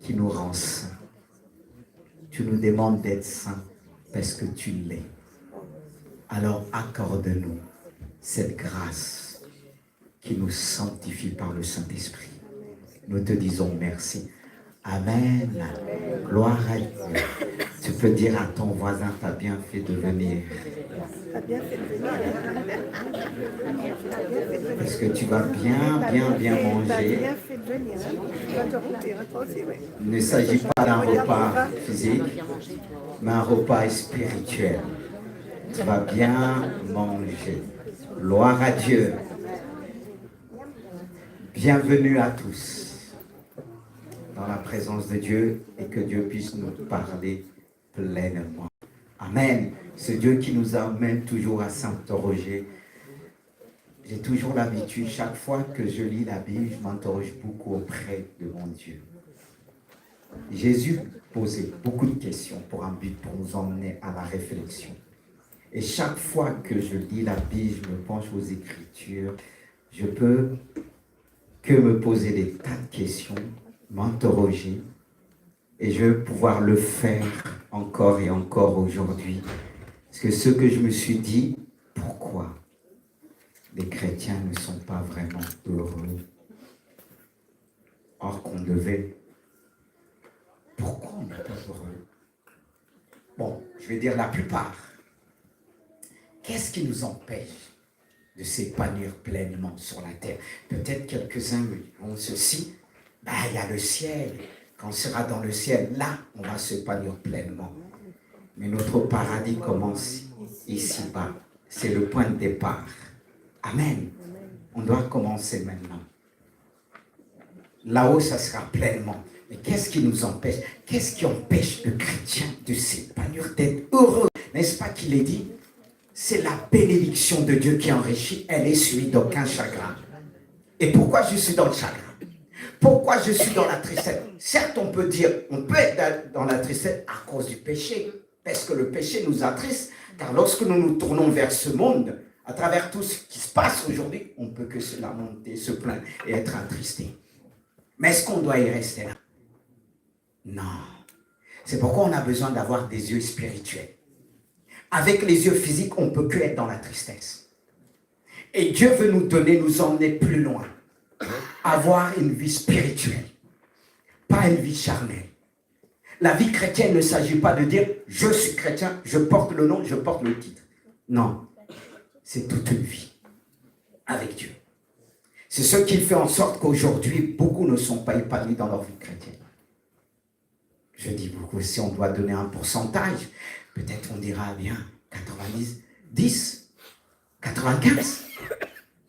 qui nous rend saints. Tu nous demandes d'être saints parce que tu l'es. Alors accorde-nous cette grâce qui nous sanctifie par le Saint-Esprit. Nous te disons merci. Amen. Gloire à Dieu. Tu peux dire à ton voisin, tu as bien fait de venir. Parce que tu vas bien manger. Il ne s'agit pas d'un repas physique, mais un repas spirituel. Tu vas bien manger. Gloire à Dieu. Bienvenue à tous dans la présence de Dieu et que Dieu puisse nous parler pleinement. Amen. Ce Dieu qui nous amène toujours à s'interroger. J'ai toujours l'habitude, chaque fois que je lis la Bible, je m'interroge beaucoup auprès de mon Dieu. Jésus posait beaucoup de questions pour un but, pour nous emmener à la réflexion. Et chaque fois que je lis la Bible, je me penche aux Écritures, je peux que me poser des tas de questions, m'interroger, et je veux pouvoir le faire encore et encore aujourd'hui. Parce que ce que je me suis dit, pourquoi les chrétiens ne sont pas vraiment heureux, or qu'on devait. Pourquoi on n'est pas heureux? Bon, je vais dire la plupart. Qu'est-ce qui nous empêche de s'épanouir pleinement sur la terre? Peut-être quelques-uns diront ceci, il y a le ciel. Quand on sera dans le ciel, là, on va s'épanouir pleinement. Mais notre paradis commence ici-bas. C'est le point de départ. Amen. On doit commencer maintenant. Là-haut, ça sera pleinement. Mais qu'est-ce qui nous empêche? Qu'est-ce qui empêche le chrétien de s'épanouir, d'être heureux? N'est-ce pas qu'il est dit? C'est la bénédiction de Dieu qui enrichit. Elle est suivie d'aucun chagrin. Et pourquoi je suis dans le chagrin? Pourquoi je suis dans la tristesse? Certes, on peut dire, on peut être dans la tristesse à cause du péché. Parce que le péché nous attriste. Car lorsque nous nous tournons vers ce monde, à travers tout ce qui se passe aujourd'hui, on ne peut que se lamenter, se plaindre et être attristé. Mais est-ce qu'on doit y rester là? Non. C'est pourquoi on a besoin d'avoir des yeux spirituels. Avec les yeux physiques, on ne peut que être dans la tristesse. Et Dieu veut nous donner, nous emmener plus loin. Avoir une vie spirituelle, pas une vie charnelle. La vie chrétienne ne s'agit pas de dire « je suis chrétien, je porte le nom, je porte le titre ». Non, c'est toute une vie avec Dieu. C'est ce qui fait en sorte qu'aujourd'hui, beaucoup ne sont pas épanouis dans leur vie chrétienne. Je dis beaucoup, si on doit donner un pourcentage, peut-être on dira bien 90, 10, 95,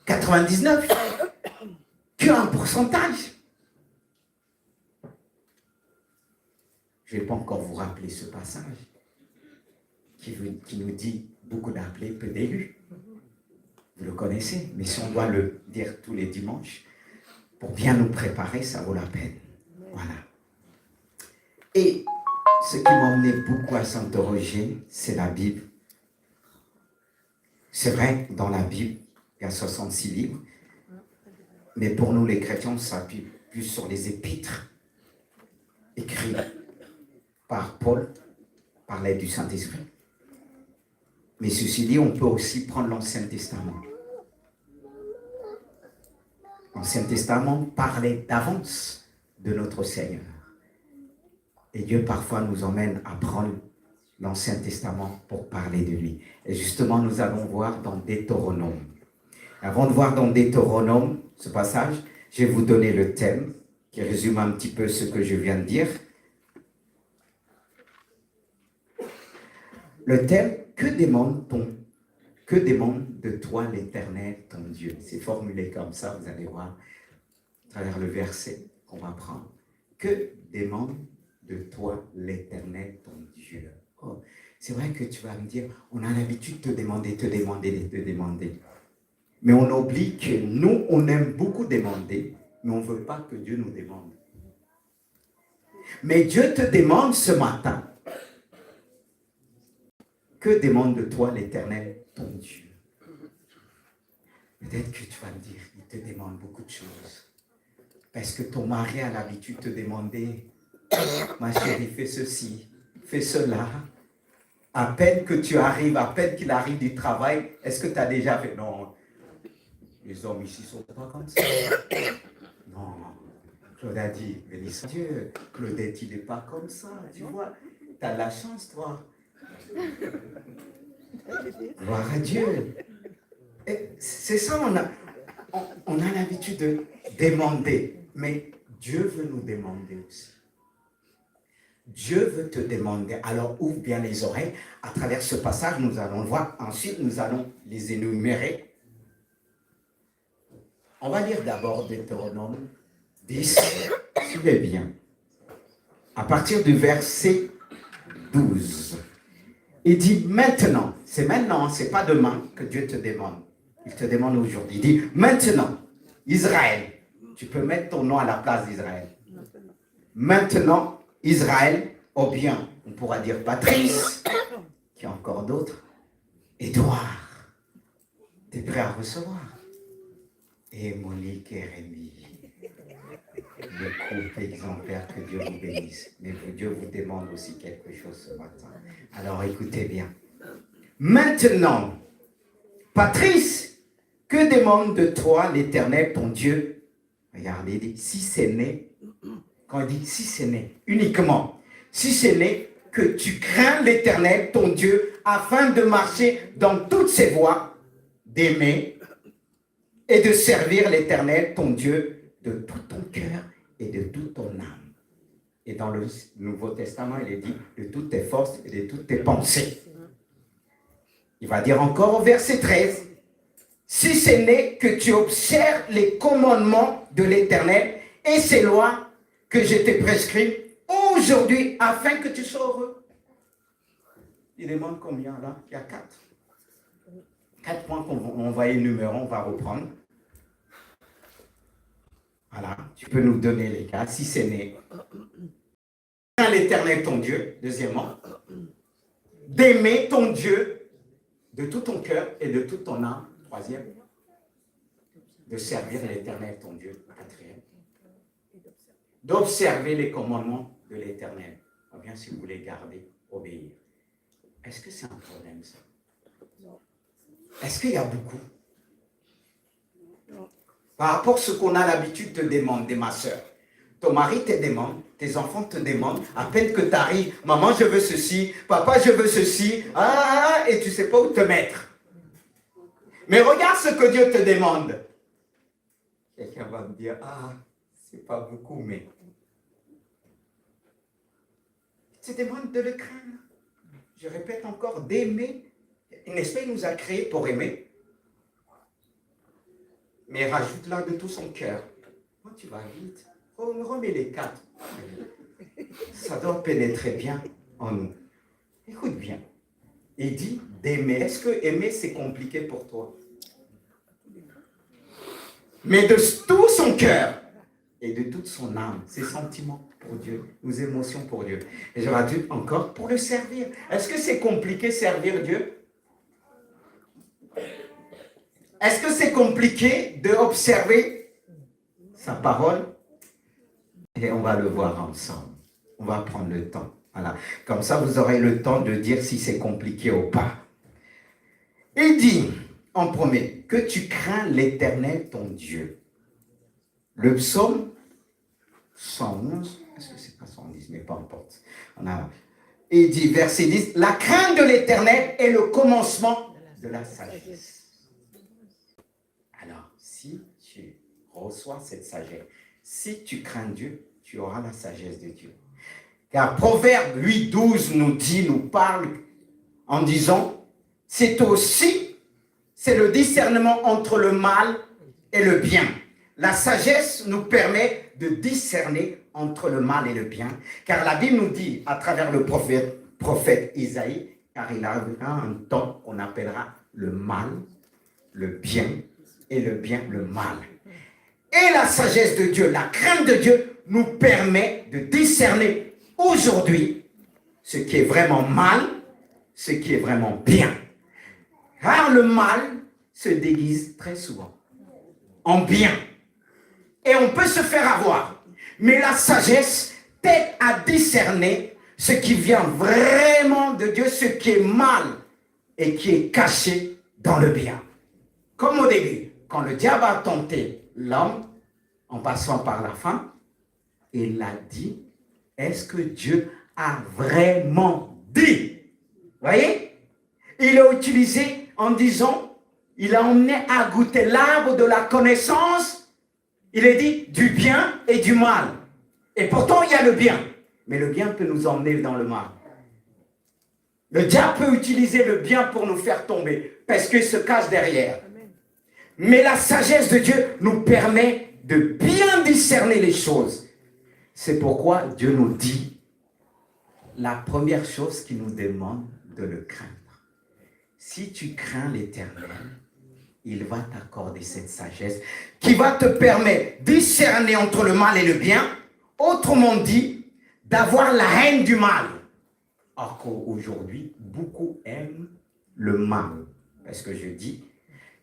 99, qu'un pourcentage. Je ne vais pas encore vous rappeler ce passage qui nous dit beaucoup d'appelés, peu d'élus. Vous le connaissez, mais si on doit le dire tous les dimanches, pour bien nous préparer, ça vaut la peine. Voilà. Et ce qui m'a emmené beaucoup à s'interroger, c'est la Bible. C'est vrai, dans la Bible, il y a 66 livres, mais pour nous les chrétiens, on s'appuie plus sur les épîtres écrits par Paul, par l'aide du Saint-Esprit. Mais ceci dit, on peut aussi prendre l'Ancien Testament. L'Ancien Testament parlait d'avance de notre Seigneur. Et Dieu parfois nous emmène à prendre l'Ancien Testament pour parler de lui. Et justement, nous allons voir dans Deutéronome. Avant de voir dans Deutéronome ce passage, je vais vous donner le thème qui résume un petit peu ce que je viens de dire. Le thème, que demande de toi l'Éternel, ton Dieu? C'est formulé comme ça, vous allez voir, à travers le verset qu'on va prendre. Que demande de toi l'Éternel, ton Dieu? Oh, c'est vrai que tu vas me dire, on a l'habitude de te demander. Mais on oublie que nous, on aime beaucoup demander, mais on ne veut pas que Dieu nous demande. Mais Dieu te demande ce matin, que demande de toi l'Éternel, ton Dieu? Peut-être que tu vas me dire, il te demande beaucoup de choses. Parce que ton mari a l'habitude de te demander Ma chérie, fais ceci, fais cela. À peine que tu arrives, à peine qu'il arrive du travail, est-ce que tu as déjà fait? Non, les hommes ici ne sont pas comme ça. Non, Claude a dit, béni soit Dieu, Claudette, il n'est pas comme ça, tu vois. Tu as de la chance, toi. Gloire à Dieu. Et c'est ça, on a l'habitude de demander, mais Dieu veut nous demander aussi. Dieu veut te demander. Alors ouvre bien les oreilles. À travers ce passage, nous allons le voir. Ensuite, nous allons les énumérer. On va lire d'abord Deutéronome 10. Suivez bien. À partir du verset 12. Il dit maintenant, c'est maintenant, c'est pas demain que Dieu te demande. Il te demande aujourd'hui. Il dit maintenant, Israël. Tu peux mettre ton nom à la place d'Israël. Maintenant, Israël, ou bien, on pourra dire Patrice, qui a encore d'autres, Édouard, tu es prêt à recevoir? Et Monique et Rémi, le couple exemplaire, que Dieu vous bénisse. Mais Dieu vous demande aussi quelque chose ce matin. Alors écoutez bien. Maintenant, Patrice, que demande de toi l'Éternel, ton Dieu? Regardez, il dit, si c'est né, quand il dit si c'est né, uniquement, si c'est né que tu crains l'Éternel, ton Dieu, afin de marcher dans toutes ses voies, d'aimer et de servir l'Éternel, ton Dieu, de tout ton cœur et de toute ton âme. Et dans le Nouveau Testament, il est dit de toutes tes forces et de toutes tes pensées. Il va dire encore au verset 13, si c'est né que tu observes les commandements de l'Éternel et ses lois que je t'ai prescrit aujourd'hui afin que tu sois heureux. Il demande combien là? Il y a 4. 4 points qu'on va énumérer, on va reprendre. Voilà, tu peux nous donner les 4. Si c'est né. L'Éternel ton Dieu, deuxièmement. D'aimer ton Dieu de tout ton cœur et de toute ton âme, troisième. De servir l'Éternel ton Dieu, quatrième. D'observer les commandements de l'Éternel. Ou bien, si vous voulez garder, obéir. Est-ce que c'est un problème, ça? Est-ce qu'il y a beaucoup? Par rapport à ce qu'on a l'habitude de demander, ma soeur. Ton mari te demande, tes enfants te demandent, à peine que tu arrives, maman, je veux ceci, papa, je veux ceci, et tu ne sais pas où te mettre. Mais regarde ce que Dieu te demande. Quelqu'un va me dire, c'est pas beaucoup, mais il te demande de le craindre. Je répète encore, d'aimer. N'est-ce pas, il nous a créés pour aimer. Mais rajoute-là de tout son cœur. Quand tu vas vite, remets les 4. Ça doit pénétrer bien en nous. Écoute bien. Il dit d'aimer. Est-ce que aimer, c'est compliqué pour toi? Mais de tout son cœur et de toute son âme, ses sentiments pour Dieu, nos émotions pour Dieu. Et je rajoute encore pour le servir. Est-ce que c'est compliqué servir Dieu? Est-ce que c'est compliqué d'observer sa parole? Et on va le voir ensemble. On va prendre le temps. Voilà. Comme ça, vous aurez le temps de dire si c'est compliqué ou pas. Il dit, en premier, que tu crains l'Éternel, ton Dieu. Le psaume 111, est-ce que c'est pas 110, mais pas importe. Il dit, verset 10, la crainte de l'Éternel est le commencement de la sagesse. Alors, si tu reçois cette sagesse, si tu crains Dieu, tu auras la sagesse de Dieu. Car Proverbe 8, 12 nous parle en disant, c'est le discernement entre le mal et le bien. La sagesse nous permet de discerner entre le mal et le bien. Car la Bible nous dit, à travers le prophète Isaïe, car il arrivera un temps qu'on appellera le mal, le bien, et le bien, le mal. Et la sagesse de Dieu, la crainte de Dieu, nous permet de discerner aujourd'hui ce qui est vraiment mal, ce qui est vraiment bien. Car le mal se déguise très souvent en bien. Et on peut se faire avoir. Mais la sagesse t'aide à discerner ce qui vient vraiment de Dieu, ce qui est mal et qui est caché dans le bien. Comme au début, quand le diable a tenté l'homme, en passant par la femme, il a dit, est-ce que Dieu a vraiment dit? Vous voyez? Il a utilisé en disant, il a emmené à goûter l'arbre de la connaissance, il a dit du bien et du mal. Et pourtant, il y a le bien. Mais le bien peut nous emmener dans le mal. Le diable peut utiliser le bien pour nous faire tomber, parce qu'il se cache derrière. Mais la sagesse de Dieu nous permet de bien discerner les choses. C'est pourquoi Dieu nous dit, la première chose qu'il nous demande de le craindre. Si tu crains l'Éternel, il va t'accorder cette sagesse qui va te permettre de discerner entre le mal et le bien. Autrement dit, d'avoir la haine du mal. Or qu'aujourd'hui, beaucoup aiment le mal. Parce que je dis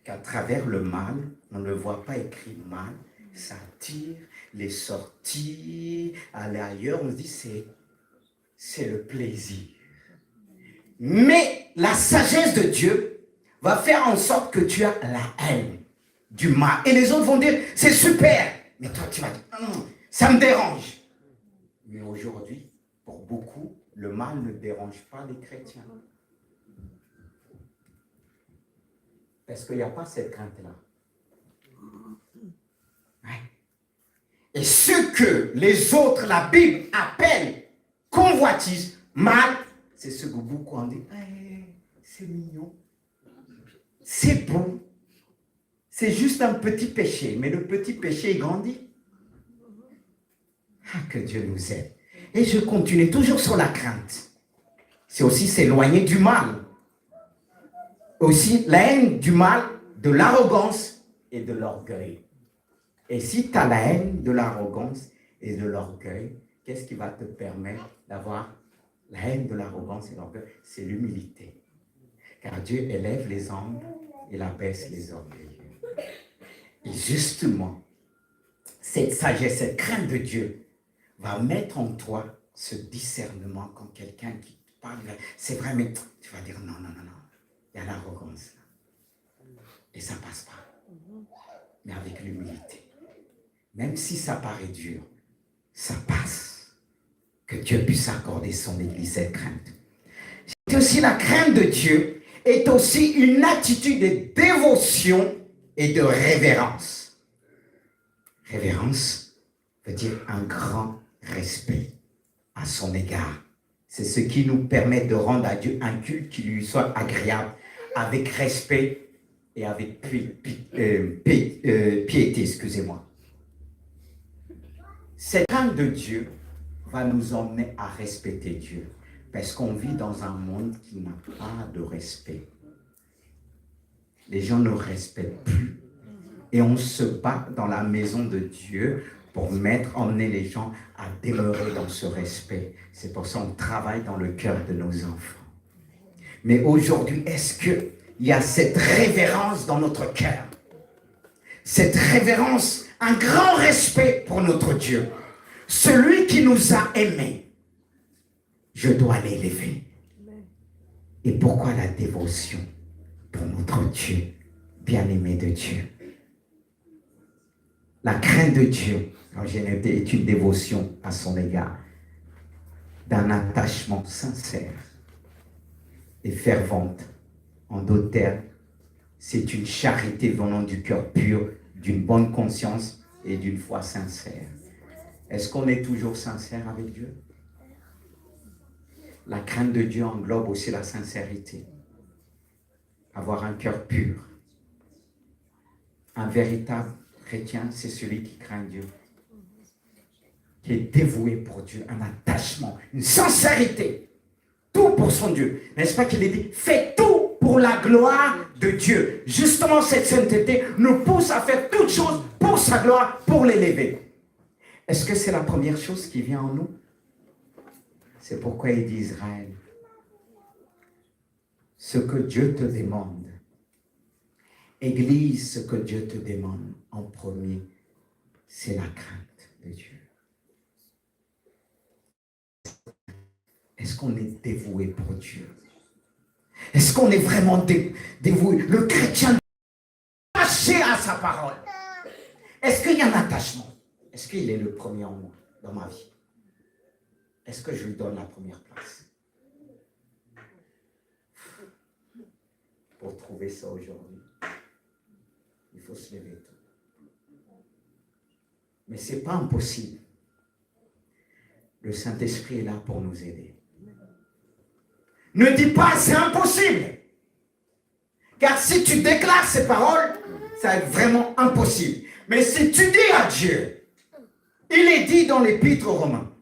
qu'à travers le mal, on ne voit pas écrit mal, ça attire les sorties à l'ailleurs, on se dit c'est le plaisir. Mais la sagesse de Dieu va faire en sorte que tu as la haine du mal. Et les autres vont dire, c'est super. Mais toi, tu vas dire, ça me dérange. Mais aujourd'hui, pour beaucoup, le mal ne dérange pas les chrétiens. Parce qu'il n'y a pas cette crainte-là. Ouais. Et ce que les autres, la Bible, appellent convoitise, mal, c'est ce que beaucoup ont dit. Hey, c'est mignon. C'est beau. C'est juste un petit péché. Mais le petit péché, il grandit. Ah, que Dieu nous aide. Et je continue toujours sur la crainte. C'est aussi s'éloigner du mal. Aussi la haine du mal, de l'arrogance et de l'orgueil. Et si tu as la haine de l'arrogance et de l'orgueil, qu'est-ce qui va te permettre d'avoir la haine de l'arrogance et de l'orgueil? C'est l'humilité. Car Dieu élève les humbles et abaisse les orgueilleux. Et justement, cette sagesse, cette crainte de Dieu va mettre en toi ce discernement quand quelqu'un qui te parle, c'est vrai, mais tu vas dire non, il y a l'arrogance là. Et ça ne passe pas. Mais avec l'humilité. Même si ça paraît dur, ça passe. Que Dieu puisse accorder son Église cette crainte. C'est aussi la crainte de Dieu est aussi une attitude de dévotion et de révérence. Révérence veut dire un grand respect à son égard. C'est ce qui nous permet de rendre à Dieu un culte qui lui soit agréable, avec respect et avec piété, excusez-moi. Cette crainte de Dieu va nous emmener à respecter Dieu. Parce qu'on vit dans un monde qui n'a pas de respect. Les gens ne respectent plus. Et on se bat dans la maison de Dieu pour emmener les gens à demeurer dans ce respect. C'est pour ça qu'on travaille dans le cœur de nos enfants. Mais aujourd'hui, est-ce qu'il y a cette révérence dans notre cœur? Cette révérence, un grand respect pour notre Dieu. Celui qui nous a aimés, je dois l'élever. Et pourquoi la dévotion pour notre Dieu, bien-aimé de Dieu? La crainte de Dieu, en général, est une dévotion à son égard, d'un attachement sincère et fervente. En d'autres termes, c'est une charité venant du cœur pur, d'une bonne conscience et d'une foi sincère. Est-ce qu'on est toujours sincère avec Dieu? La crainte de Dieu englobe aussi la sincérité. Avoir un cœur pur. Un véritable chrétien, c'est celui qui craint Dieu. Qui est dévoué pour Dieu, un attachement, une sincérité. Tout pour son Dieu. N'est-ce pas qu'il est dit, fais tout pour la gloire de Dieu. Justement, cette sainteté nous pousse à faire toutes choses pour sa gloire, pour l'élever. Est-ce que c'est la première chose qui vient en nous? C'est pourquoi il dit Israël, ce que Dieu te demande, Église, ce que Dieu te demande en premier, c'est la crainte de Dieu. qu'on est dévoué pour Dieu? Est-ce qu'on est vraiment dévoué? Le chrétien attaché à sa parole. Est-ce qu'il y a un attachement? Est-ce qu'il est le premier en moi, dans ma vie? Est-ce que je lui donne la première place? Pour trouver ça aujourd'hui, il faut se lever tôt. Mais ce n'est pas impossible. Le Saint-Esprit est là pour nous aider. Ne dis pas c'est impossible. Car si tu déclares ces paroles, ça va être vraiment impossible. Mais si tu dis à Dieu, il est dit dans l'Épître aux Romains,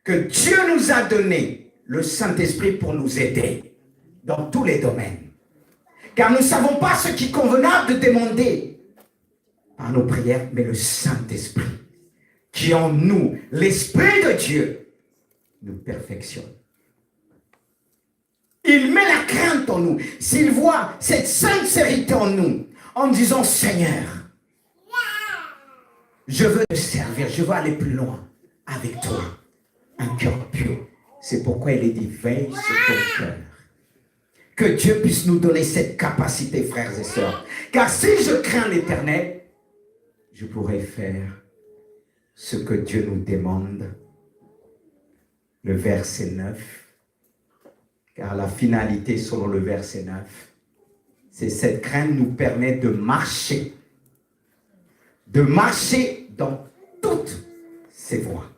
que Dieu nous a donné le Saint-Esprit pour nous aider dans tous les domaines. Car nous ne savons pas ce qui est convenable de demander par nos prières, mais le Saint-Esprit qui en nous, l'Esprit de Dieu, nous perfectionne. Il met la crainte en nous. S'il voit cette sincérité en nous, en disant, Seigneur, je veux te servir, je veux aller plus loin avec toi. Un cœur pur. C'est pourquoi il est dit, veille sur ton cœur. Que Dieu puisse nous donner cette capacité, frères et sœurs. Car si je crains l'Éternel, je pourrai faire ce que Dieu nous demande. Le verset 9. Car la finalité, selon le verset 9, c'est cette crainte nous permet de marcher dans toutes ses voies.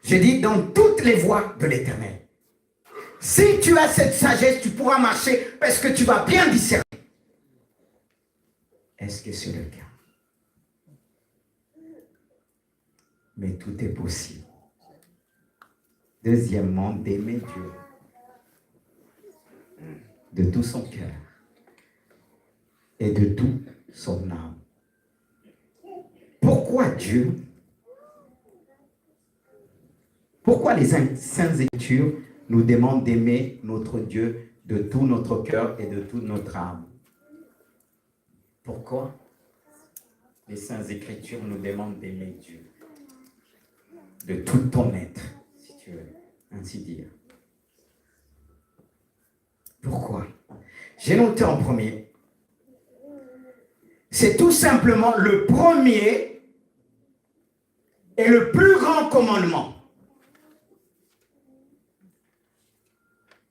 Je dis dans toutes les voies de l'Éternel. Si tu as cette sagesse, tu pourras marcher parce que tu vas bien discerner. Est-ce que c'est le cas? Mais tout est possible. Deuxièmement, d'aimer Dieu de tout son cœur et de toute son âme. Pourquoi Dieu? Pourquoi les Saintes Écritures nous demandent d'aimer notre Dieu de tout notre cœur et de toute notre âme? Pourquoi les Saintes Écritures nous demandent d'aimer Dieu de tout ton être, si tu veux ainsi dire? Pourquoi? J'ai noté en premier. C'est tout simplement le premier et le plus grand commandement.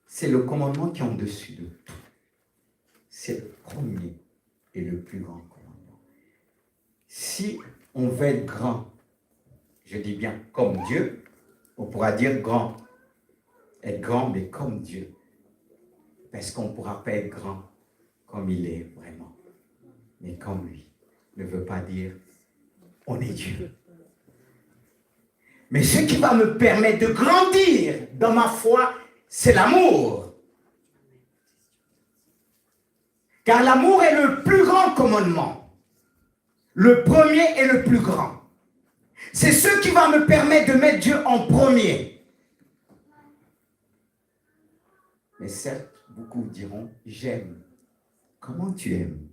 C'est le commandement qui est en dessus de tout. C'est le premier et le plus grand commandement. Si on veut être grand, je dis bien comme Dieu, on pourra dire grand. Être grand, mais comme Dieu. Parce qu'on ne pourra pas être grand comme il est vraiment. Mais comme lui. Ne veut pas dire on est Dieu. Mais ce qui va me permettre de grandir dans ma foi, c'est l'amour. Car l'amour est le plus grand commandement. Le premier et le plus grand. C'est ce qui va me permettre de mettre Dieu en premier. Mais certes, beaucoup diront, j'aime. Comment tu aimes?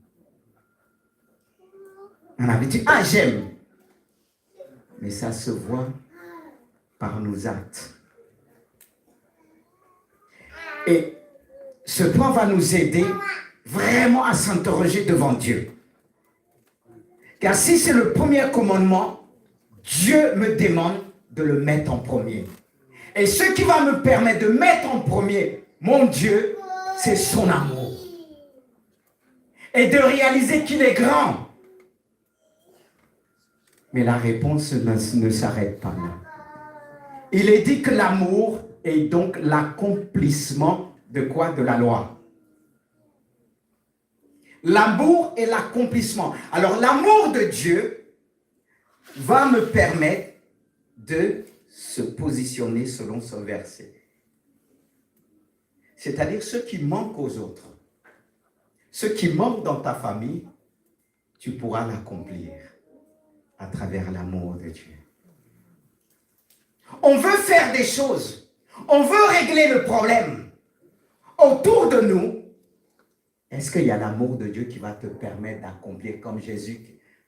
On avait dit, ah j'aime. Mais ça se voit par nos actes. Et ce point va nous aider vraiment à s'interroger devant Dieu. Car si c'est le premier commandement, Dieu me demande de le mettre en premier. Et ce qui va me permettre de mettre en premier mon Dieu, c'est son amour. Et de réaliser qu'il est grand. Mais la réponse ne s'arrête pas là. Il est dit que l'amour est donc l'accomplissement de quoi? De la loi. L'amour est l'accomplissement. Alors l'amour de Dieu va me permettre de se positionner selon ce verset. C'est-à-dire ce qui manque aux autres. Ce qui manque dans ta famille, tu pourras l'accomplir à travers l'amour de Dieu. On veut faire des choses. On veut régler le problème. Autour de nous, est-ce qu'il y a l'amour de Dieu qui va te permettre d'accomplir, comme Jésus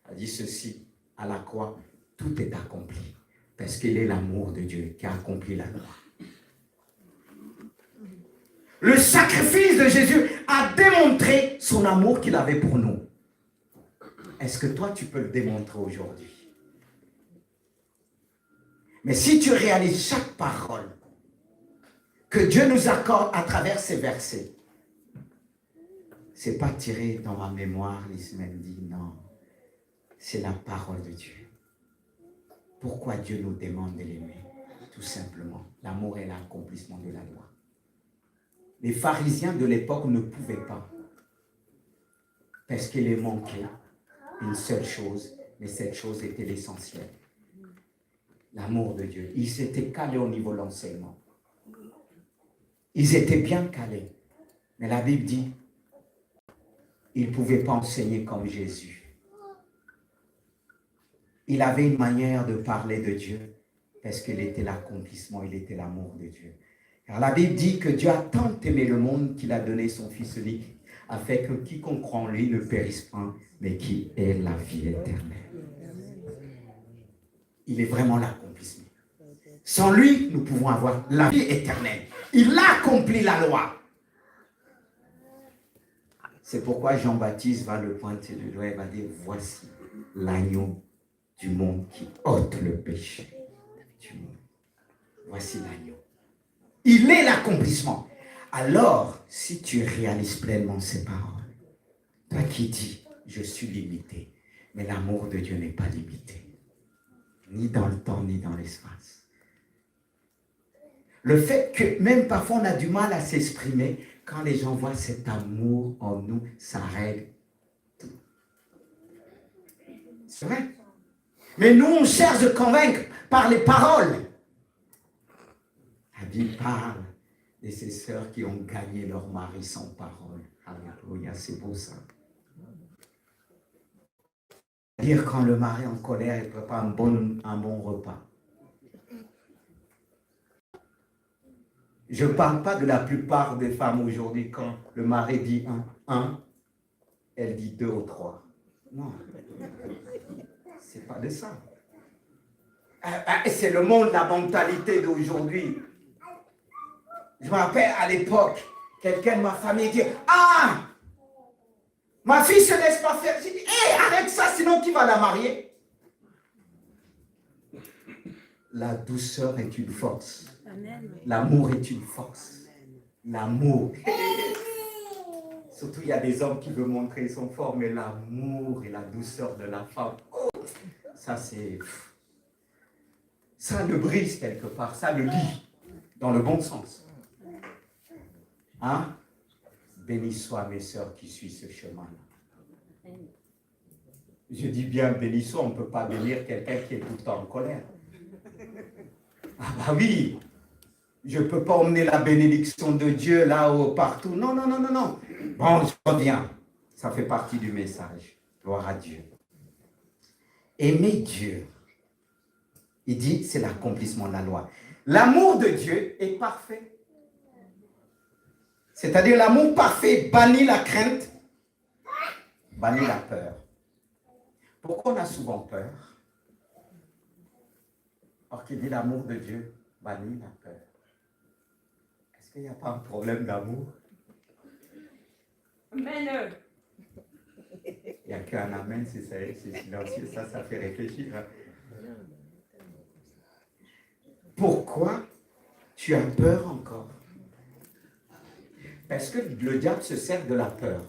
a dit ceci à la croix, tout est accompli. Parce qu'il est l'amour de Dieu qui a accompli la loi. Le sacrifice de Jésus a démontré son amour qu'il avait pour nous. Est-ce que toi, tu peux le démontrer aujourd'hui? Mais si tu réalises chaque parole que Dieu nous accorde à travers ces versets, ce n'est pas tiré dans ma mémoire, l'Ismaël dit, non. C'est la parole de Dieu. Pourquoi Dieu nous demande de l'aimer? Tout simplement, l'amour est l'accomplissement de la loi. Les pharisiens de l'époque ne pouvaient pas, parce qu'il leur manquait une seule chose, mais cette chose était l'essentiel. L'amour de Dieu. Ils s'étaient calés au niveau de l'enseignement. Ils étaient bien calés. Mais la Bible dit, ils ne pouvaient pas enseigner comme Jésus. Il avait une manière de parler de Dieu, parce qu'il était l'accomplissement, il était l'amour de Dieu. Car la Bible dit que Dieu a tant aimé le monde qu'il a donné son Fils unique, afin que quiconque croit en lui ne périsse pas, mais qui ait la vie éternelle. Il est vraiment l'accomplissement. Sans lui, nous pouvons avoir la vie éternelle. Il a accompli la loi. C'est pourquoi Jean-Baptiste va le pointer du doigt et va dire, voici l'agneau du monde qui ôte le péché du monde. Voici l'agneau. Il est l'accomplissement. Alors, si tu réalises pleinement ces paroles, toi qui dis, je suis limité, mais l'amour de Dieu n'est pas limité, ni dans le temps, ni dans l'espace. Le fait que même parfois on a du mal à s'exprimer, quand les gens voient cet amour en nous, ça règle tout. C'est vrai. Mais nous, on cherche de convaincre par les paroles. La Bible parle de ces sœurs qui ont gagné leur mari sans parole. Alléluia, c'est beau ça. Dire quand le mari est en colère, il prépare un bon repas. Je ne parle pas de la plupart des femmes aujourd'hui, quand le mari dit un, elle dit 2 ou 3. Non, c'est pas de ça. C'est le monde, la mentalité d'aujourd'hui. Je me rappelle à l'époque, quelqu'un de ma famille dit, ah, ma fille se laisse pas faire. J'ai dit, hé, arrête ça, sinon qui va la marier? La douceur est une force. L'amour est une force. L'amour. Surtout, il y a des hommes qui veulent montrer qu'ils sont forts, mais l'amour et la douceur de la femme, oh, ça c'est... Ça le brise quelque part, ça le lie, dans le bon sens. Hein? Béni soient mes sœurs qui suivent ce chemin-là. Je dis bien béni soit, on ne peut pas bénir quelqu'un qui est tout le temps en colère. Ah bah oui, je ne peux pas emmener la bénédiction de Dieu là-haut, partout. Non, non, non, non, non. Bon, je reviens. Ça fait partie du message. Gloire à Dieu. Aimer Dieu, il dit, c'est l'accomplissement de la loi. L'amour de Dieu est parfait. C'est-à-dire l'amour parfait bannit la crainte, bannit la peur. Pourquoi on a souvent peur? Or qu'il dit l'amour de Dieu bannit la peur. Est-ce qu'il n'y a pas un problème d'amour? Amen. Il n'y a qu'un amen, c'est silencieux, ça fait réfléchir. Pourquoi tu as peur encore? Parce que le diable se sert de la peur.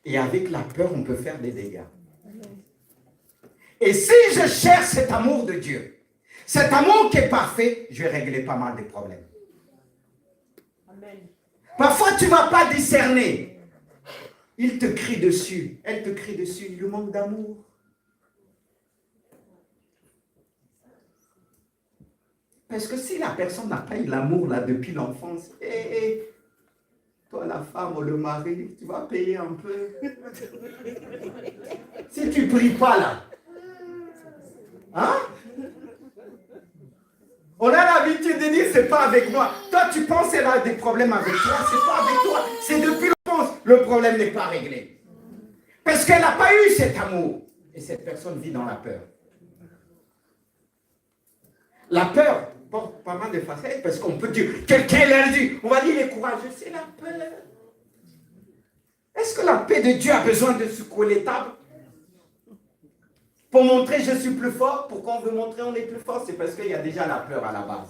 Et avec la peur, on peut faire des dégâts. Et si je cherche cet amour de Dieu, cet amour qui est parfait, je vais régler pas mal de problèmes. Amen. Parfois, tu ne vas pas discerner. Il te crie dessus, elle te crie dessus, il lui manque d'amour. Parce que si la personne n'a pas eu l'amour là depuis l'enfance, toi la femme ou le mari, tu vas payer un peu. Si tu ne pries pas là, hein? On a l'habitude de dire c'est pas avec moi. Toi tu penses qu'elle a des problèmes avec toi, c'est pas avec toi. C'est depuis l'enfance, le problème n'est pas réglé. Parce qu'elle n'a pas eu cet amour. Et cette personne vit dans la peur. La peur porte pas mal de facettes parce qu'on peut dire, quelqu'un l'a dit, on va dire il est courageux, c'est la peur. Est-ce que la paix de Dieu a besoin de secouer les tables pour montrer je suis plus fort? Pourquoi on veut montrer on est plus fort? C'est parce qu'il y a déjà la peur à la base.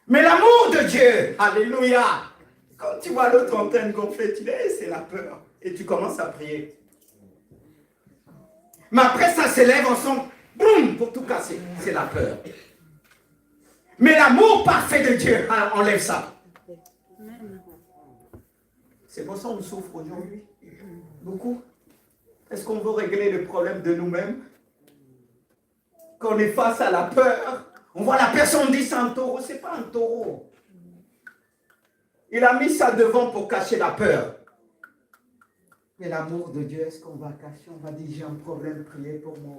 Mais l'amour de Dieu, alléluia, quand tu vois l'autre en train de gonfler, tu dis, c'est la peur. Et tu commences à prier. Mais après, ça s'élève ensemble, boum, pour tout casser. C'est la peur. Mais l'amour parfait de Dieu enlève ça. C'est pour ça qu'on souffre aujourd'hui. Beaucoup. Est-ce qu'on veut régler le problème de nous-mêmes? Quand on est face à la peur, on voit la personne dit c'est un taureau. C'est pas un taureau. Il a mis ça devant pour cacher la peur. Mais l'amour de Dieu, est-ce qu'on va cacher? On va dire j'ai un problème, priez pour moi.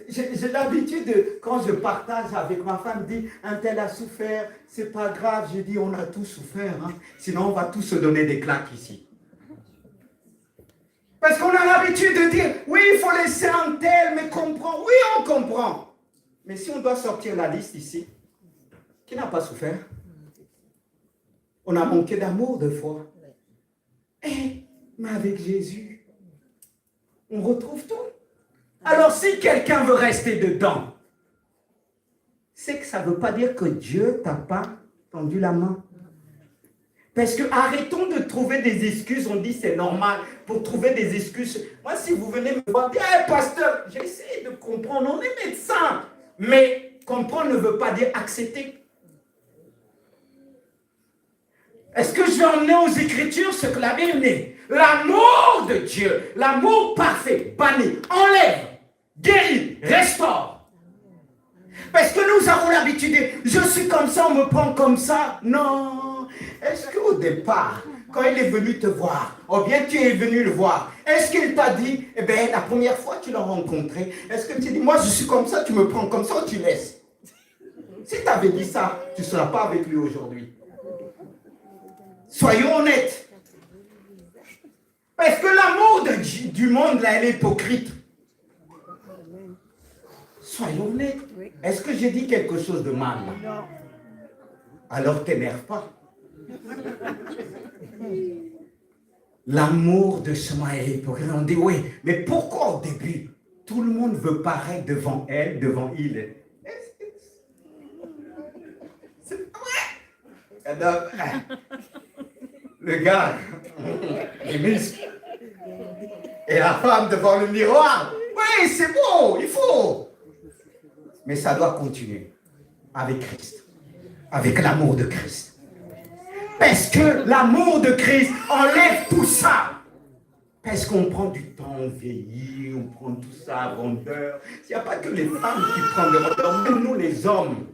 J'ai l'habitude, quand je partage avec ma femme, dit un tel a souffert, c'est pas grave. Je dis on a tous souffert, hein. Sinon on va tous se donner des claques ici. Parce qu'on a l'habitude de dire oui, il faut laisser un tel, mais comprend. Oui, on comprend. Mais si on doit sortir la liste ici, qui n'a pas souffert? On a manqué d'amour deux fois. Mais avec Jésus, on retrouve tout. Alors si quelqu'un veut rester dedans, c'est que ça ne veut pas dire que Dieu t'a pas tendu la main. Parce que arrêtons de trouver des excuses, on dit c'est normal, pour trouver des excuses. Moi, si vous venez me voir, hey, pasteur, j'essaie de comprendre, on est médecin. Mais comprendre ne veut pas dire accepter. Est-ce que je vais emmener aux Écritures ce que la Bible dit? L'amour de Dieu, l'amour parfait, bannit, enlève, guérit, restaure. Parce que nous avons l'habitude de je suis comme ça, on me prend comme ça. Non. Est-ce qu'au départ, quand il est venu te voir, ou bien tu es venu le voir, est-ce qu'il t'a dit, eh bien, la première fois que tu l'as rencontré, est-ce que tu dis, moi je suis comme ça, tu me prends comme ça ou tu laisses? Si tu avais dit ça, tu ne seras pas avec lui aujourd'hui. Soyons honnêtes. Parce que l'amour du monde, là, elle est hypocrite. Soyons honnêtes. Est-ce que j'ai dit quelque chose de mal? Non. Alors t'énerve pas. L'amour de ce monde est hypocrite. On dit oui, mais pourquoi au début, tout le monde veut paraître devant elle, devant il? C'est vrai. Le gars, les muscles. Et la femme devant le miroir. Oui, c'est beau, il faut. Mais ça doit continuer avec Christ, avec l'amour de Christ. Parce que l'amour de Christ enlève tout ça. Parce qu'on prend du temps, on vieillit, on prend tout ça à rondeur. Il n'y a pas que les femmes qui prennent de rondeur, même nous les hommes.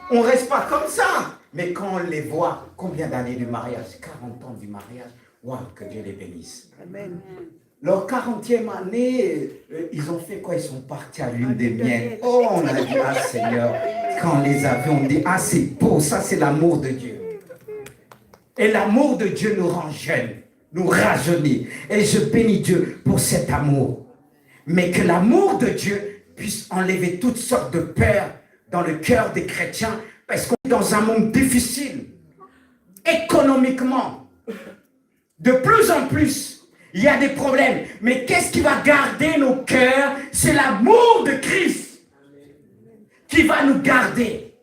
On ne reste pas comme ça. Mais quand on les voit, combien d'années du mariage? 40 ans du mariage. Waouh, que Dieu les bénisse. Amen. Leur 40e année, ils ont fait quoi? Ils sont partis à l'une des miennes. Oh, on a dit, ah Seigneur, quand on les a vus, on dit, ah c'est beau, ça c'est l'amour de Dieu. Et l'amour de Dieu nous rend jeunes, nous rajeunit. Et je bénis Dieu pour cet amour. Mais que l'amour de Dieu puisse enlever toutes sortes de peurs dans le cœur des chrétiens, parce qu'on est dans un monde difficile, économiquement. De plus en plus, il y a des problèmes. Mais qu'est-ce qui va garder nos cœurs? C'est l'amour de Christ qui va nous garder.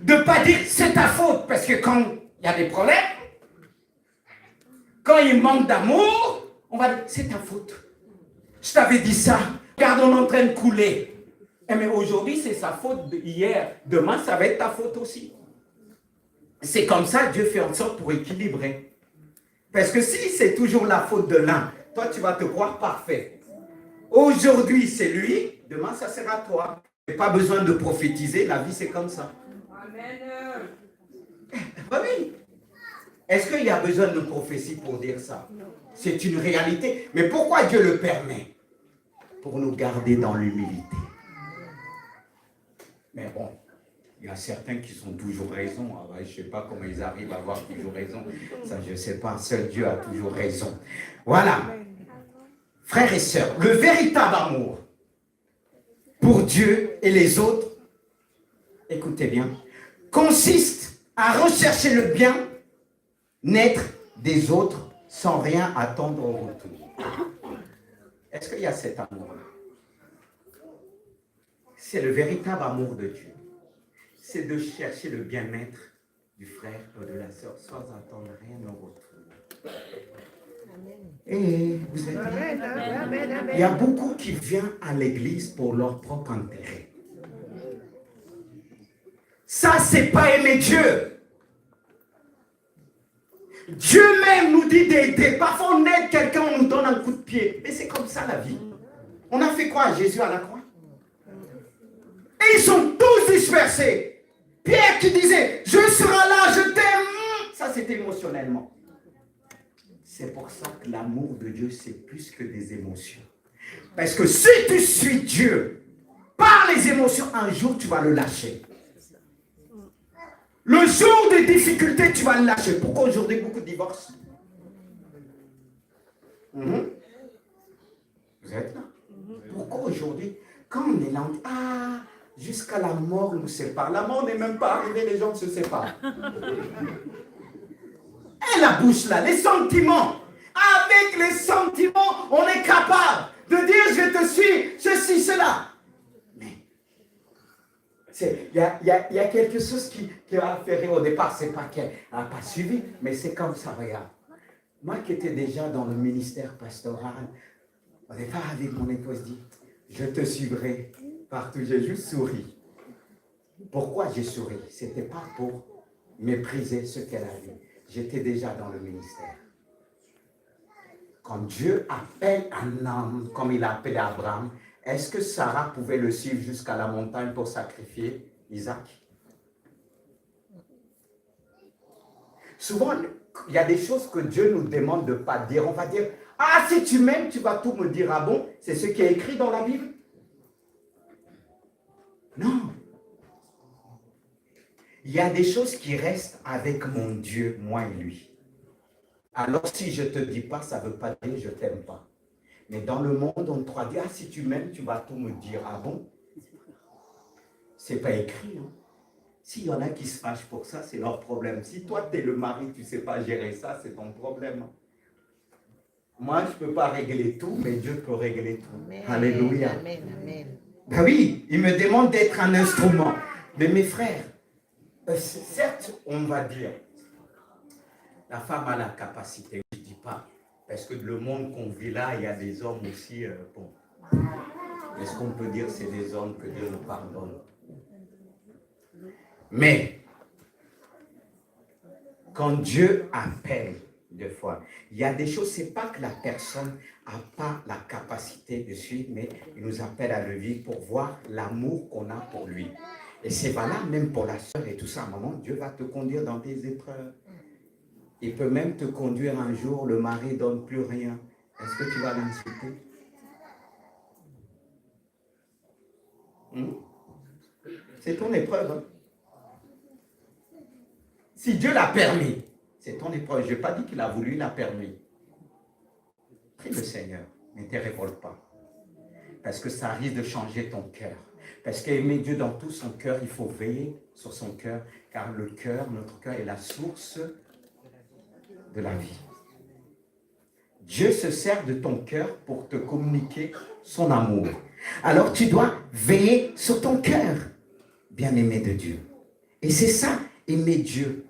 De ne pas dire c'est ta faute, parce que quand il y a des problèmes, quand il manque d'amour, on va dire c'est ta faute. Je t'avais dit ça. Regarde, on est en train de couler. Mais aujourd'hui, c'est sa faute hier. Demain, ça va être ta faute aussi. C'est comme ça que Dieu fait en sorte pour équilibrer. Parce que si c'est toujours la faute de l'un, toi, tu vas te croire parfait. Aujourd'hui, c'est lui. Demain, ça sera toi. Il n'y a pas besoin de prophétiser. La vie, c'est comme ça. Amen. Oui. Est-ce qu'il y a besoin de prophétie pour dire ça? C'est une réalité. Mais pourquoi Dieu le permet? Pour nous garder dans l'humilité. Mais bon, il y a certains qui sont toujours raison. Alors, je ne sais pas comment ils arrivent à avoir toujours raison. Ça, je ne sais pas. Seul Dieu a toujours raison. Voilà. Frères et sœurs, le véritable amour pour Dieu et les autres, écoutez bien, consiste à rechercher le bien-être des autres sans rien attendre au retour. Est-ce qu'il y a cet amour-là? C'est le véritable amour de Dieu. C'est de chercher le bien-être du frère ou de la sœur sans attendre rien au retour. Et vous êtes là? Il y a beaucoup qui viennent à l'église pour leur propre intérêt. Ça, c'est pas aimer Dieu. Dieu même nous dit d'aider. Parfois, on aide quelqu'un, on nous donne un coup de pied. Mais c'est comme ça la vie. On a fait quoi à Jésus à la croix? Et ils sont tous dispersés. Pierre qui disait, je serai là, je t'aime. Ça, c'était émotionnellement. C'est pour ça que l'amour de Dieu, c'est plus que des émotions. Parce que si tu suis Dieu par les émotions, un jour, tu vas le lâcher. Le jour des difficultés, tu vas le lâcher. Pourquoi aujourd'hui beaucoup de divorces? Vous êtes là? Pourquoi aujourd'hui, quand on est là, on dit, ah, jusqu'à la mort nous sépare. La mort n'est même pas arrivée, les gens se séparent. Et la bouche là, les sentiments. Avec les sentiments, on est capable de dire, je te suis, ceci, cela. Il y a quelque chose qui a fait rire au départ, c'est pas qu'elle n'a pas suivi, mais c'est comme ça, regarde. Moi qui étais déjà dans le ministère pastoral, au départ avec mon épouse dit, je te suivrai partout, j'ai juste souri. Pourquoi j'ai souri? Ce n'était pas pour mépriser ce qu'elle a dit. J'étais déjà dans le ministère. Quand Dieu appelle un homme, comme il a appelé Abraham, est-ce que Sarah pouvait le suivre jusqu'à la montagne pour sacrifier Isaac? Souvent, il y a des choses que Dieu nous demande de ne pas dire. On va dire, ah, si tu m'aimes, tu vas tout me dire. Ah bon? C'est ce qui est écrit dans la Bible? Non. Il y a des choses qui restent avec mon Dieu, moi et lui. Alors, si je ne te dis pas, ça ne veut pas dire je ne t'aime pas. Mais dans le monde, on te dit, ah, si tu m'aimes, tu vas tout me dire. Ah bon? Ce n'est pas écrit. Hein? S'il y en a qui se fâchent pour ça, c'est leur problème. Si toi, tu es le mari, tu ne sais pas gérer ça, c'est ton problème. Moi, je ne peux pas régler tout, mais Dieu peut régler tout. Amen. Alléluia. Amen, amen. Ben oui, il me demande d'être un instrument. Mais mes frères, certes, on va dire, la femme a la capacité, je ne dis pas. Parce que le monde qu'on vit là, il y a des hommes aussi, bon. Est-ce qu'on peut dire que c'est des hommes que Dieu nous pardonne? Mais, quand Dieu appelle, des fois, il y a des choses, c'est pas que la personne n'a pas la capacité de suivre, mais il nous appelle à le vivre pour voir l'amour qu'on a pour lui. Et c'est valable même pour la soeur et tout ça. À un moment, Dieu va te conduire dans des épreuves. Il peut même te conduire un jour, le mari ne donne plus rien. Est-ce que tu vas l'insulter? C'est ton épreuve. Hein? Si Dieu l'a permis, c'est ton épreuve. Je n'ai pas dit qu'il a voulu, il a permis. Prie le Seigneur, ne te révolte pas. Parce que ça risque de changer ton cœur. Parce qu'aimer Dieu dans tout son cœur, il faut veiller sur son cœur, car le cœur, notre cœur est la source de la vie. Dieu se sert de ton cœur pour te communiquer son amour. Alors tu dois veiller sur ton cœur, bien-aimé de Dieu. Et c'est ça, aimer Dieu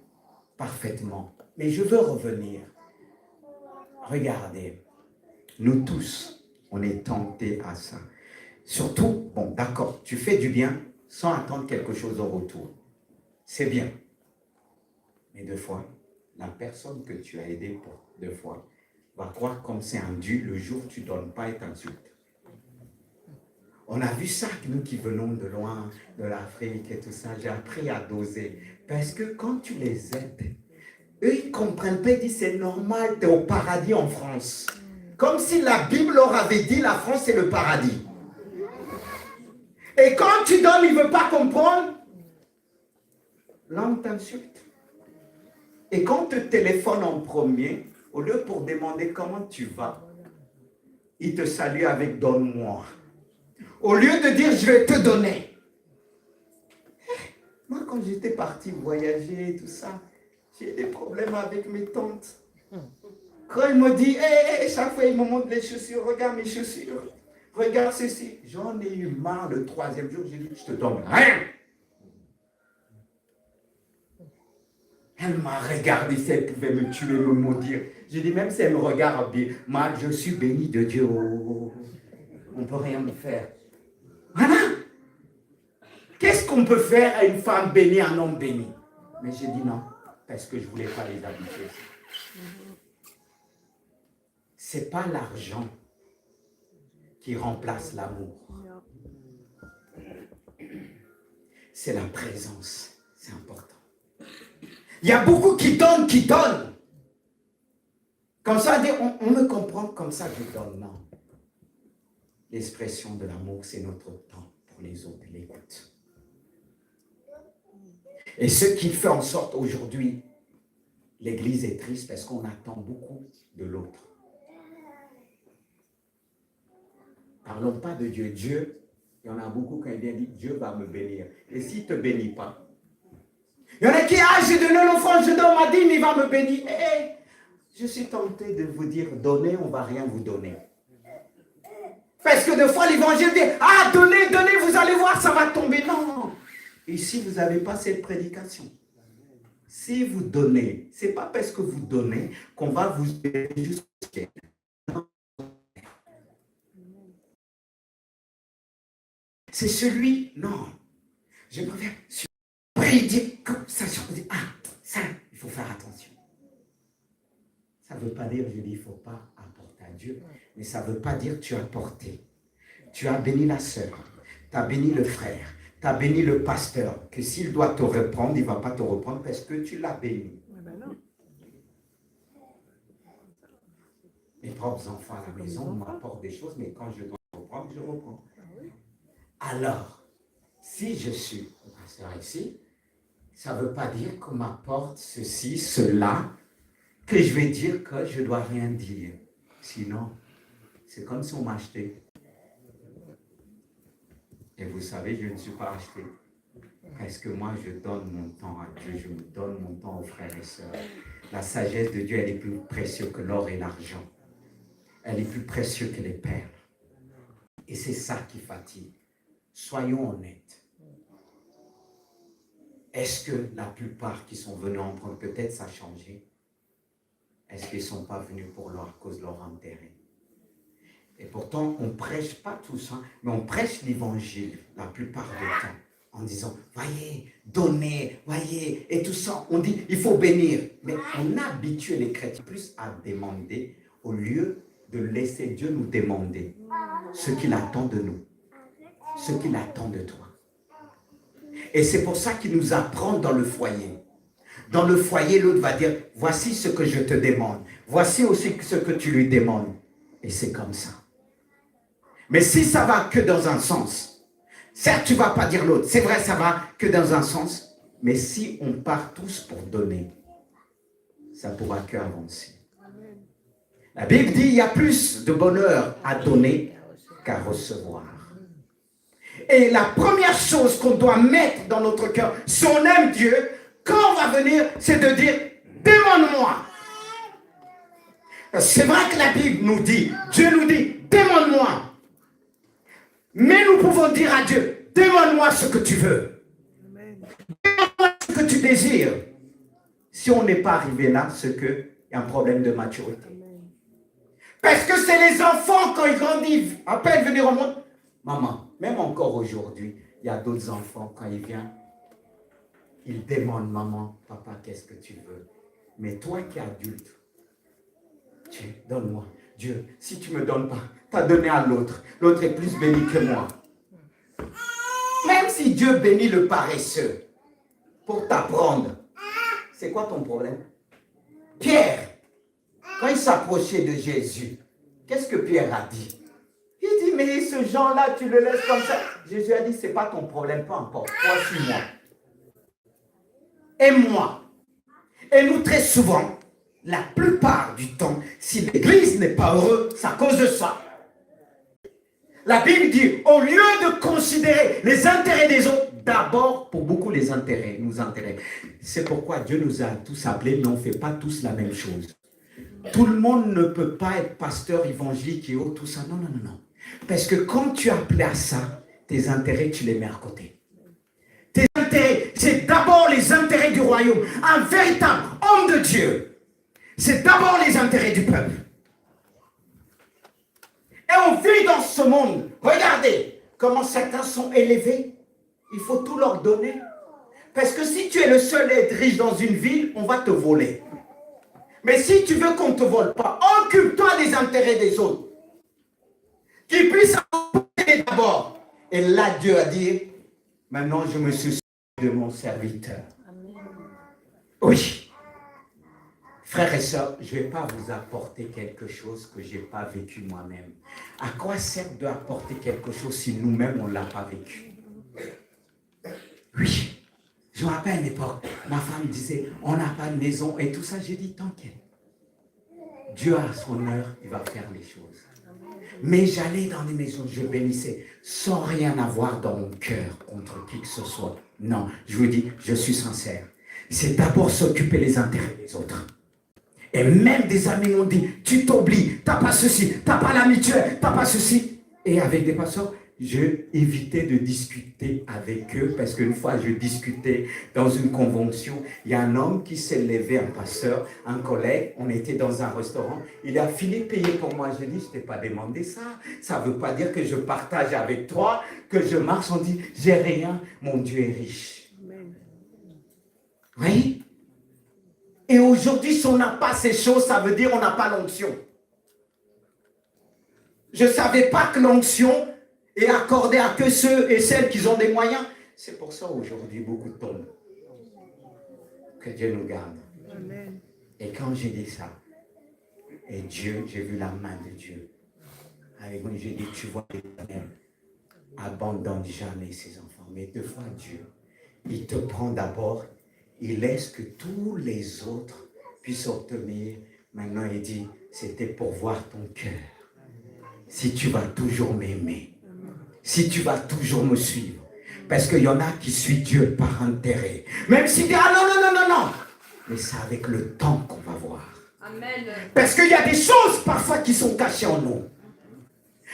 parfaitement. Mais je veux revenir. Regardez, nous tous, on est tentés à ça. Surtout, bon, d'accord, tu fais du bien sans attendre quelque chose au retour. C'est bien. Mais des fois, la personne que tu as aidée pour 2 fois va croire comme c'est un dû, le jour où tu ne donnes pas et t'insultes. On a vu ça, nous qui venons de loin, de l'Afrique et tout ça, j'ai appris à doser. Parce que quand tu les aides, eux, ils ne comprennent pas, ils disent c'est normal, tu es au paradis en France. Comme si la Bible leur avait dit la France c'est le paradis. Et quand tu donnes, il ne veut pas comprendre, là on t'insulte. Et quand on te téléphone en premier, au lieu pour demander comment tu vas, il te salue avec donne-moi. Au lieu de dire je vais te donner. Moi, quand j'étais parti voyager et tout ça, j'ai des problèmes avec mes tantes. Quand ils me disent, chaque fois ils me montrent les chaussures, regarde mes chaussures, regarde ceci. J'en ai eu marre le 3e jour, j'ai dit, je te donne rien. Elle m'a regardé, si elle pouvait me tuer, me maudire. J'ai dit, même si elle me regarde bien, moi, je suis béni de Dieu. On ne peut rien me faire. Voilà. Qu'est-ce qu'on peut faire à une femme bénie, à un homme béni? Mais j'ai dit non, parce que je ne voulais pas les habituer. Ce n'est pas l'argent qui remplace l'amour. C'est la présence. C'est important. Il y a beaucoup qui donnent. Comme ça, on me comprend, comme ça je donne. Non. L'expression de l'amour, c'est notre temps pour les autres, l'écoute. Et ce qui fait en sorte aujourd'hui, l'Église est triste parce qu'on attend beaucoup de l'autre. Parlons pas de Dieu. Dieu, il y en a beaucoup quand il vient dire Dieu va me bénir. Et s'il ne te bénit pas, il y en a qui, j'ai donné l'enfant, je donne ma dîme, il va me bénir. Je suis tenté de vous dire, donnez, on ne va rien vous donner. Parce que des fois, l'évangile dit, donnez, vous allez voir, ça va tomber. Non. Ici, vous n'avez pas cette prédication. Si vous donnez, ce n'est pas parce que vous donnez qu'on va vous aider jusqu'au ciel. C'est celui, non. Je préfère prédiquer comme ça. Je dis, ça, il faut faire attention. Ça ne veut pas dire, je dis, il ne faut pas apporter à Dieu. Mais ça ne veut pas dire que tu as apporté. Tu as béni la sœur, tu as béni le frère, tu as béni le pasteur, que s'il doit te reprendre, il ne va pas te reprendre parce que tu l'as béni. Mes propres enfants à la maison m'apportent des choses, mais quand je dois reprendre, je reprends. Alors, si je suis pasteur ici, ça ne veut pas dire qu'on m'apporte ceci, cela, que je vais dire que je ne dois rien dire. Sinon, c'est comme si on m'achetait. Et vous savez, je ne suis pas acheté. Parce que moi, je donne mon temps à Dieu, je me donne mon temps aux frères et sœurs. La sagesse de Dieu, elle est plus précieuse que l'or et l'argent. Elle est plus précieuse que les perles. Et c'est ça qui fatigue. Soyons honnêtes. Est-ce que la plupart qui sont venus en prendre, peut-être ça a changé? Est-ce qu'ils ne sont pas venus pour leur cause, leur intérêt? Et pourtant, on ne prêche pas tout ça, mais on prêche l'évangile la plupart du temps, en disant, voyez, donnez, voyez, et tout ça. On dit, il faut bénir. Mais on habitue les chrétiens plus à demander, au lieu de laisser Dieu nous demander ce qu'il attend de nous, ce qu'il attend de toi. Et c'est pour ça qu'il nous apprend dans le foyer. Dans le foyer, l'autre va dire, voici ce que je te demande. Voici aussi ce que tu lui demandes. Et c'est comme ça. Mais si ça va que dans un sens, certes, tu ne vas pas dire l'autre. C'est vrai, ça va que dans un sens. Mais si on part tous pour donner, ça ne pourra qu'avancer. La Bible dit, il y a plus de bonheur à donner qu'à recevoir. Et la première chose qu'on doit mettre dans notre cœur, si on aime Dieu, quand on va venir, c'est de dire, demande-moi. C'est vrai que la Bible nous dit, Dieu nous dit, demande-moi. Mais nous pouvons dire à Dieu, demande-moi ce que tu veux. Demande-moi ce que tu désires. Si on n'est pas arrivé là, c'est qu'il y a un problème de maturité. Parce que c'est les enfants, quand ils grandissent, à peine venir au monde. Maman, même encore aujourd'hui, il y a d'autres enfants, quand ils viennent, ils demandent, maman, papa, qu'est-ce que tu veux? Mais toi qui es adulte, donne-moi. Dieu, si tu ne me donnes pas, tu as donné à l'autre. L'autre est plus béni que moi. Même si Dieu bénit le paresseux pour t'apprendre, c'est quoi ton problème? Pierre, quand il s'approchait de Jésus, qu'est-ce que Pierre a dit? Il dit, mais ce Jean-là, tu le laisses comme ça. Jésus a dit, ce n'est pas ton problème, peu importe. Toi, suis-moi. Aime-moi. Et nous, très souvent, la plupart du temps, si l'église n'est pas heureuse, c'est à cause de ça. La Bible dit, au lieu de considérer les intérêts des autres, d'abord, pour beaucoup, les intérêts nous intéressent. C'est pourquoi Dieu nous a tous appelés, mais on ne fait pas tous la même chose. Tout le monde ne peut pas être pasteur évangélique et autres, tout ça. Non, non, non, non. Parce que quand tu es appelé à ça, tes intérêts, tu les mets à côté. Tes intérêts, c'est d'abord les intérêts du royaume. Un véritable homme de Dieu, c'est d'abord les intérêts du peuple. Et on vit dans ce monde. Regardez comment certains sont élevés. Il faut tout leur donner. Parce que si tu es le seul à être riche dans une ville, on va te voler. Mais si tu veux qu'on ne te vole pas, occupe-toi des intérêts des autres. Qu'ils puissent en profiter d'abord. Et là, Dieu a dit, maintenant je me soucie de mon serviteur. Amen. Oui. Frères et sœurs, je ne vais pas vous apporter quelque chose que je n'ai pas vécu moi-même. À quoi sert d'apporter quelque chose si nous-mêmes on ne l'a pas vécu? Oui. Je me rappelle à une époque, ma femme disait, on n'a pas de maison et tout ça. J'ai dit, t'inquiète. Dieu a son heure, il va faire les choses. Mais j'allais dans des maisons, je bénissais, sans rien avoir dans mon cœur contre qui que ce soit. Non, je vous dis, je suis sincère. C'est d'abord s'occuper des intérêts des autres. Et même des amis m'ont dit, tu t'oublies, t'as pas ceci, t'as pas la mutuelle, t'as pas ceci. Et avec des pasteurs, je évitais de discuter avec eux parce qu'une fois je discutais dans une convention, il y a un homme qui s'est levé, un pasteur, un collègue, on était dans un restaurant, il a filé payer pour moi. Je dis, je t'ai pas demandé ça, ça veut pas dire que je partage avec toi, que je marche, on dit, j'ai rien, mon Dieu est riche. Oui. Et aujourd'hui, si on n'a pas ces choses, ça veut dire qu'on n'a pas l'onction. Je ne savais pas que l'onction est accordée à que ceux et celles qui ont des moyens. C'est pour ça aujourd'hui, beaucoup tombent. Que Dieu nous garde. Amen. Et quand j'ai dit ça, et Dieu, j'ai vu la main de Dieu. Avec moi, j'ai dit, tu vois, l'Éternel abandonne jamais ses enfants. Mais deux fois, Dieu, il te prend d'abord, il laisse que tous les autres puissent obtenir. Maintenant, il dit, c'était pour voir ton cœur. Si tu vas toujours m'aimer, si tu vas toujours me suivre. Parce qu'il y en a qui suivent Dieu par intérêt. Même s'il dit, ah non, non, non, non, non. Mais c'est avec le temps qu'on va voir. Amen. Parce qu'il y a des choses parfois qui sont cachées en nous.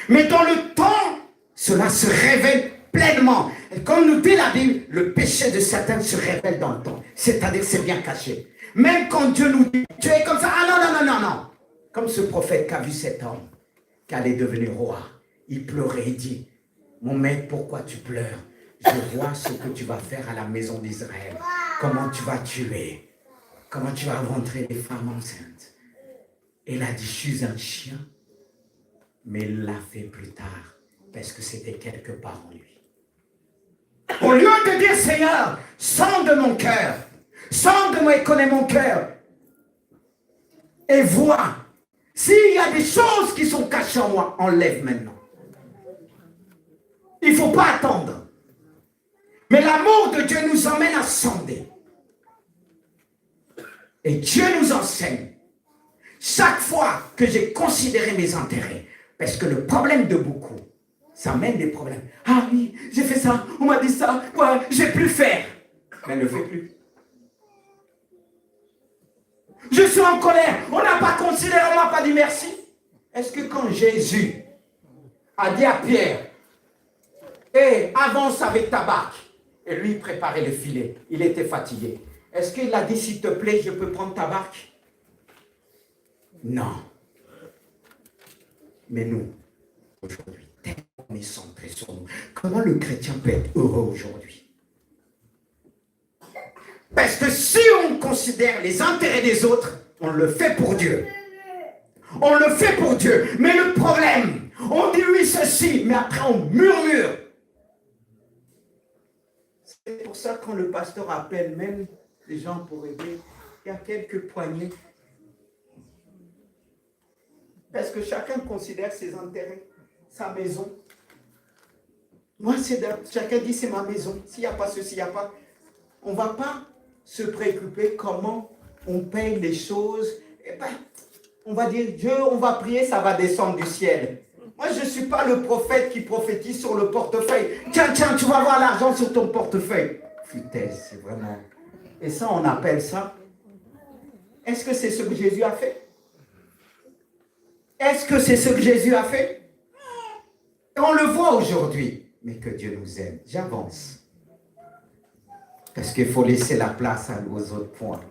Mais dans le temps, cela se révèle pleinement. Et comme nous dit la Bible, le péché de Satan se révèle dans le temps. C'est-à-dire c'est bien caché. Même quand Dieu nous dit, tu es comme ça, ah non, non, non, non, non. Comme ce prophète qui a vu cet homme, qui allait devenir roi. Il pleurait et dit, mon maître, pourquoi tu pleures? Je vois ce que tu vas faire à la maison d'Israël. Comment tu vas tuer. Comment tu vas rentrer les femmes enceintes. Et il a dit, je suis un chien. Mais il l'a fait plus tard. Parce que c'était quelque part en lui. Au lieu de dire, Seigneur, sonde mon cœur. Sonde-moi et connais mon cœur. Et vois. S'il y a des choses qui sont cachées en moi, enlève maintenant. Il ne faut pas attendre. Mais l'amour de Dieu nous emmène à sonder. Et Dieu nous enseigne. Chaque fois que j'ai considéré mes intérêts, parce que le problème de beaucoup, ça mène des problèmes. Ah oui, j'ai fait ça, on m'a dit ça, ouais, j'ai pu faire. Mais ne fais plus. Je suis en colère, on n'a pas considéré, on m'a pas dit merci. Est-ce que quand Jésus a dit à Pierre, hey, avance avec ta barque, et lui préparait le filet, il était fatigué. Est-ce qu'il a dit, s'il te plaît, je peux prendre ta barque? Non. Mais nous, aujourd'hui, tellement on est centré sur nous. Comment le chrétien peut être heureux aujourd'hui? Parce que si on considère les intérêts des autres, on le fait pour Dieu. On le fait pour Dieu. Mais le problème, on dit oui ceci, mais après on murmure. C'est pour ça que quand le pasteur appelle même les gens pour aider, il y a quelques poignées. Parce que chacun considère ses intérêts, sa maison. Moi, chacun dit c'est ma maison. S'il n'y a pas ceci, il n'y a pas. On ne va pas se préoccuper comment on paye les choses. Eh ben, on va dire Dieu, on va prier, ça va descendre du ciel. Moi, je ne suis pas le prophète qui prophétise sur le portefeuille. Tiens, tu vas voir l'argent sur ton portefeuille. Foutaise, c'est vraiment... Et ça, on appelle ça... Est-ce que c'est ce que Jésus a fait? Est-ce que c'est ce que Jésus a fait? Et on le voit aujourd'hui. Mais que Dieu nous aime. J'avance. Parce qu'il faut laisser la place aux autres points.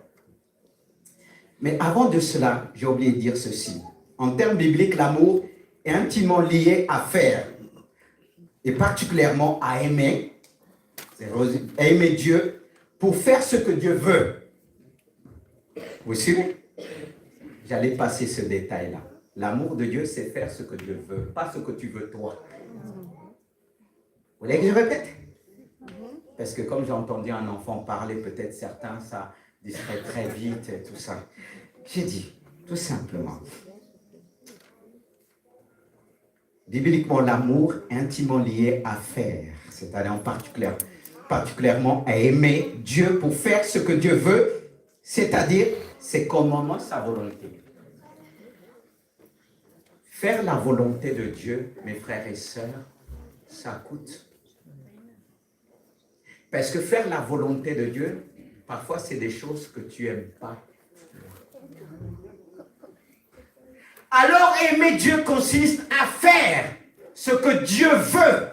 Mais avant de cela, j'ai oublié de dire ceci. En termes bibliques, l'amour est intimement lié à faire. Et particulièrement à aimer. À aimer Dieu pour faire ce que Dieu veut. Vous suivez? J'allais passer ce détail-là. L'amour de Dieu, c'est faire ce que Dieu veut, pas ce que tu veux toi. Vous voulez que je répète? Parce que comme j'ai entendu un enfant parler, peut-être certains, ça distrait très vite et tout ça. J'ai dit, tout simplement, bibliquement, l'amour est intimement lié à faire, c'est-à-dire particulièrement à aimer Dieu pour faire ce que Dieu veut, c'est-à-dire ses commandements, sa volonté. Faire la volonté de Dieu, mes frères et sœurs, ça coûte. Parce que faire la volonté de Dieu, parfois c'est des choses que tu n'aimes pas. Alors aimer Dieu consiste à faire ce que Dieu veut,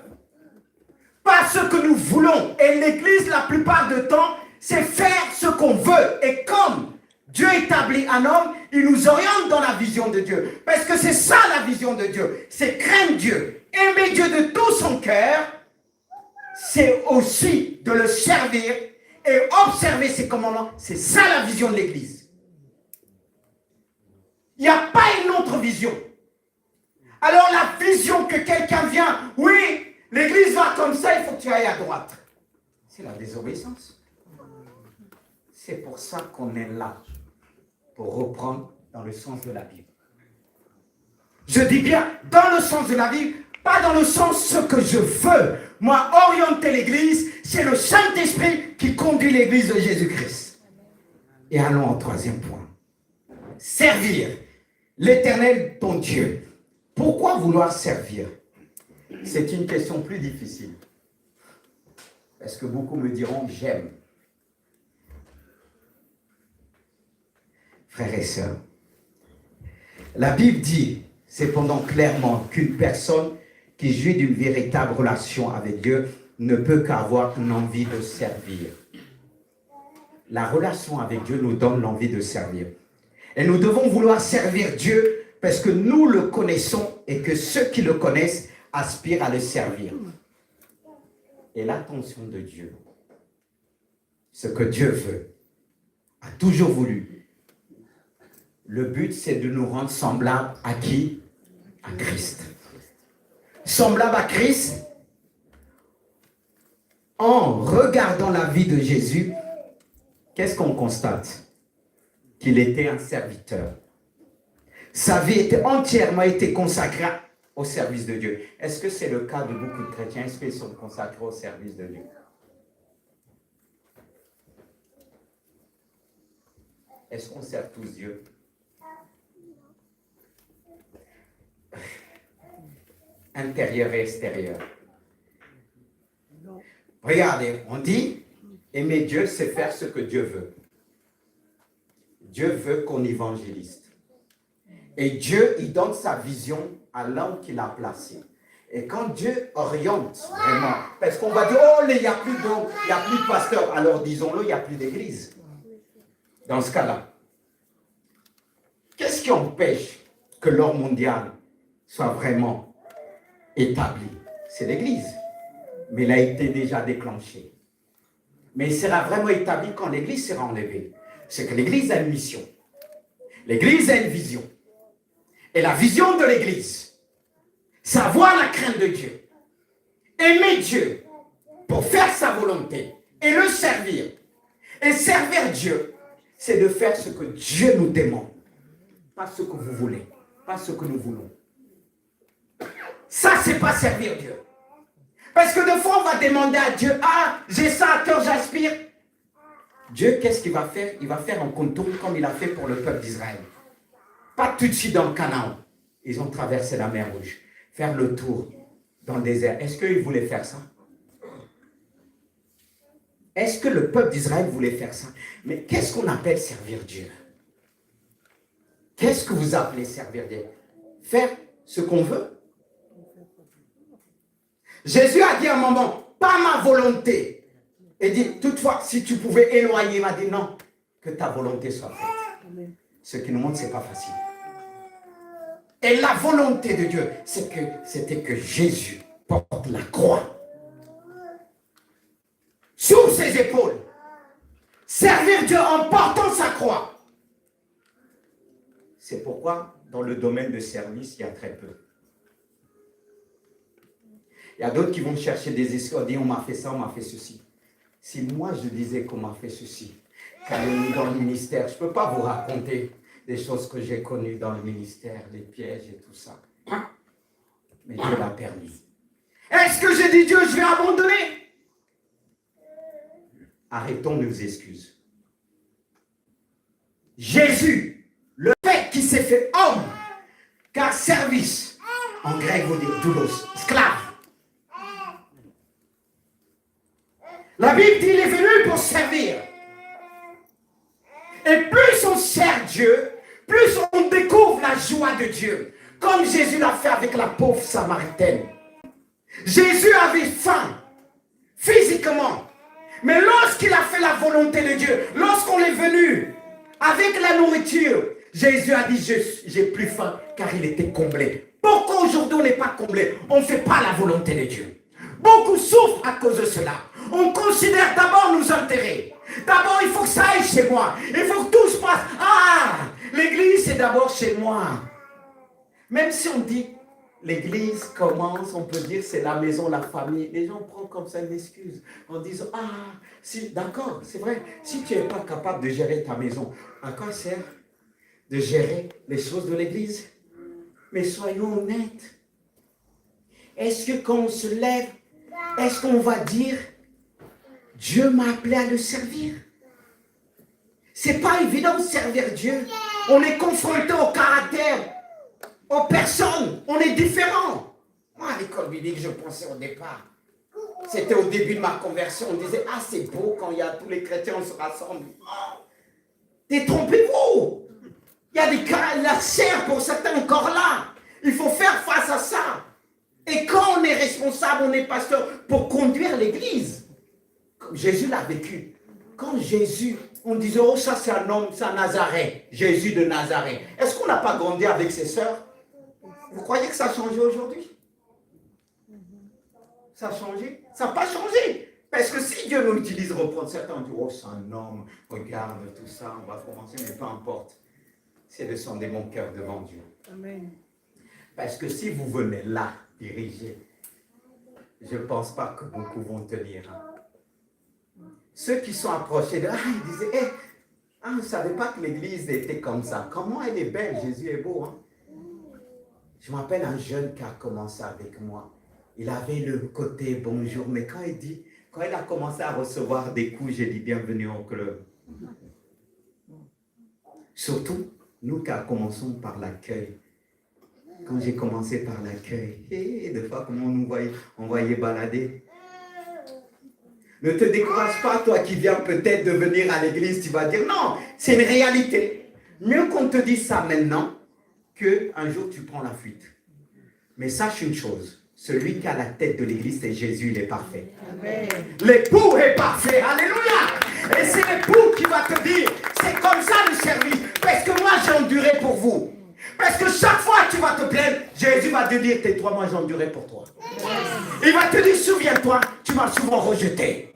pas ce que nous voulons. Et l'Église, la plupart du temps, c'est faire ce qu'on veut. Et comme Dieu établit un homme, il nous oriente dans la vision de Dieu. Parce que c'est ça la vision de Dieu. C'est craindre Dieu, aimer Dieu de tout son cœur. C'est aussi de le servir et observer ses commandements. C'est ça la vision de l'Église. Il n'y a pas une autre vision. Alors la vision que quelqu'un vient, oui, l'Église va comme ça, il faut que tu ailles à droite. C'est la désobéissance. C'est pour ça qu'on est là, pour reprendre dans le sens de la Bible. Je dis bien dans le sens de la Bible, pas dans le sens ce que je veux. Moi, orienter l'Église, c'est le Saint-Esprit qui conduit l'Église de Jésus-Christ. Et allons au troisième point. Servir l'Éternel, ton Dieu. Pourquoi vouloir servir? C'est une question plus difficile. Parce que beaucoup me diront, j'aime. Frères et sœurs, la Bible dit, cependant clairement, qu'une personne qui jouit d'une véritable relation avec Dieu ne peut qu'avoir une envie de servir. La relation avec Dieu nous donne l'envie de servir. Et nous devons vouloir servir Dieu parce que nous le connaissons et que ceux qui le connaissent aspirent à le servir. Et l'attention de Dieu, ce que Dieu veut, a toujours voulu. Le but, c'est de nous rendre semblables à qui? À Christ. Semblable à Christ, en regardant la vie de Jésus, qu'est-ce qu'on constate? Qu'il était un serviteur. Sa vie était entièrement été consacrée au service de Dieu. Est-ce que c'est le cas de beaucoup de chrétiens? Est-ce qu'ils sont consacrés au service de Dieu? Est-ce qu'on sert tous Dieu? Intérieur et extérieur. Regardez, on dit, aimer Dieu, c'est faire ce que Dieu veut. Dieu veut qu'on évangélise. Et Dieu, il donne sa vision à l'homme qu'il a placé. Et quand Dieu oriente vraiment, parce qu'on va dire, oh, il n'y a plus de pasteurs, alors disons-le, il n'y a plus d'église. Dans ce cas-là, qu'est-ce qui empêche que l'ordre mondial soit vraiment établi? C'est l'église. Mais il a été déjà déclenché. Mais il sera vraiment établi quand l'église sera enlevée. C'est que l'église a une mission. L'église a une vision. Et la vision de l'église, c'est avoir la crainte de Dieu. Aimer Dieu pour faire sa volonté et le servir. Et servir Dieu, c'est de faire ce que Dieu nous demande. Pas ce que vous voulez, pas ce que nous voulons. Ça, c'est pas servir Dieu. Parce que des fois, on va demander à Dieu, ah, j'ai ça à cœur, j'aspire. Dieu, qu'est-ce qu'il va faire? Il va faire un contour comme il a fait pour le peuple d'Israël. Pas tout de suite dans le Canaan. Ils ont traversé la mer Rouge. faire le tour dans le désert. Est-ce qu'il voulait faire ça? Est-ce que le peuple d'Israël voulait faire ça? Mais qu'est-ce qu'on appelle servir Dieu? Qu'est-ce que vous appelez servir Dieu? Faire ce qu'on veut? Jésus a dit à un moment, pas ma volonté. Et dit, toutefois, si tu pouvais éloigner, il m'a dit non, que ta volonté soit faite. Ce qui nous montre, ce n'est pas facile. Et la volonté de Dieu, c'était que Jésus porte la croix sur ses épaules. Servir Dieu en portant sa croix. C'est pourquoi, dans le domaine de service, il y a très peu. Il y a d'autres qui vont chercher des excuses, dire on m'a fait ça, on m'a fait ceci. Si moi je disais qu'on m'a fait ceci, dans le ministère, je ne peux pas vous raconter des choses que j'ai connues dans le ministère, les pièges et tout ça. Mais Dieu l'a permis. Est-ce que j'ai dit Dieu, je vais abandonner? Arrêtons nos excuses. Jésus, le fait qu'il s'est fait homme, car service, en grec vous dites doulos, esclave. La Bible dit qu'il est venu pour servir. Et plus on sert Dieu, plus on découvre la joie de Dieu. Comme Jésus l'a fait avec la pauvre Samaritaine. Jésus avait faim, physiquement. Mais lorsqu'il a fait la volonté de Dieu, lorsqu'on est venu avec la nourriture, Jésus a dit, j'ai plus faim, car il était comblé. Pourquoi aujourd'hui on n'est pas comblé? On ne fait pas la volonté de Dieu. Beaucoup souffrent à cause de cela. On considère d'abord nous enterrer. D'abord, il faut que ça aille chez moi. Il faut que tout se passe. Ah, l'église, c'est d'abord chez moi. Même si on dit, l'église commence, on peut dire, c'est la maison, la famille. Les gens prennent comme ça une excuse. En disant, ah, si, d'accord, c'est vrai. Si tu n'es pas capable de gérer ta maison, à quoi sert de gérer les choses de l'église? Mais soyons honnêtes. Est-ce que quand on se lève, est-ce qu'on va dire, Dieu m'a appelé à le servir? C'est pas évident de servir Dieu. On est confronté au caractère, aux personnes. On est différents. Moi, à l'école biblique, je pensais au départ. C'était au début de ma conversion. On disait, ah, c'est beau quand il y a tous les chrétiens, on se rassemble. Oh, détrompez-vous. Il y a des cas, la chair pour certains encore là. Il faut faire face à ça. Et quand on est responsable, on est pasteur pour conduire l'église. Comme Jésus l'a vécu. Quand Jésus, on disait, oh ça c'est un homme, c'est un Nazareth, Jésus de Nazareth. Est-ce qu'on n'a pas grandi avec ses sœurs? Vous croyez que ça a changé aujourd'hui? Ça a changé? Ça n'a pas changé. Parce que si Dieu nous utilise, reprendre certains, on dit, oh c'est un homme, regarde tout ça, on va commencer, mais peu importe. C'est de sonder mon cœur devant Dieu. Amen. Parce que si vous venez là, diriger, je ne pense pas que beaucoup vont tenir. Ceux qui sont approchés de là, ils disaient, hey, ah, je ne savais pas que l'église était comme ça. Comment elle est belle, Jésus est beau. Hein? Je me rappelle un jeune qui a commencé avec moi. Il avait le côté bonjour, mais quand il a commencé à recevoir des coups, j'ai dit bienvenue au club. Surtout, nous qui commençons par l'accueil. Quand j'ai commencé par l'accueil, des fois, comment on voyait balader. Ne te décourage pas, toi qui viens peut-être de venir à l'église, tu vas dire non, c'est une réalité. Mieux qu'on te dise ça maintenant, qu'un jour tu prends la fuite. Mais sache une chose, celui qui a la tête de l'église, c'est Jésus, il est parfait. Amen. L'époux est parfait, alléluia. Et c'est l'époux qui va te dire, c'est comme ça le service, parce que moi j'ai enduré pour vous. Parce que chaque fois que tu vas te plaindre, Jésus va te dire, tais-toi, moi j'ai enduré pour toi. Il va te dire, souviens-toi, tu m'as souvent rejeté.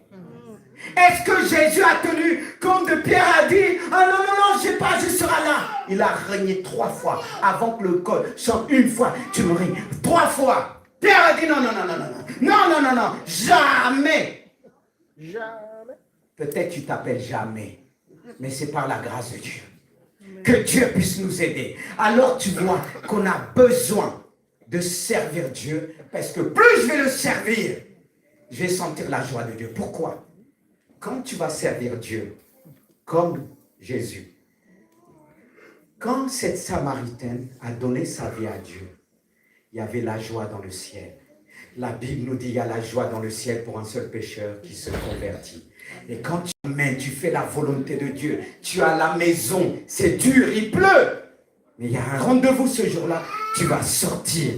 Est-ce que Jésus a tenu compte de Pierre a dit, ah non, non, non, je sais pas, je serai là. Il a régné 3 fois avant que le col chante une fois, tu me règnes 3 fois. Pierre a dit non, non, non, non, non, non, non, non, non, jamais. Jamais. Peut-être tu t'appelles jamais, mais c'est par la grâce de Dieu. Que Dieu puisse nous aider. Alors tu vois qu'on a besoin de servir Dieu, parce que plus je vais le servir, je vais sentir la joie de Dieu. Pourquoi? Quand tu vas servir Dieu, comme Jésus, quand cette Samaritaine a donné sa vie à Dieu, il y avait la joie dans le ciel. La Bible nous dit qu'il y a la joie dans le ciel pour un seul pécheur qui se convertit. Et quand tu fais la volonté de Dieu, tu as la maison, c'est dur, il pleut. Mais il y a un rendez-vous ce jour-là, tu vas sortir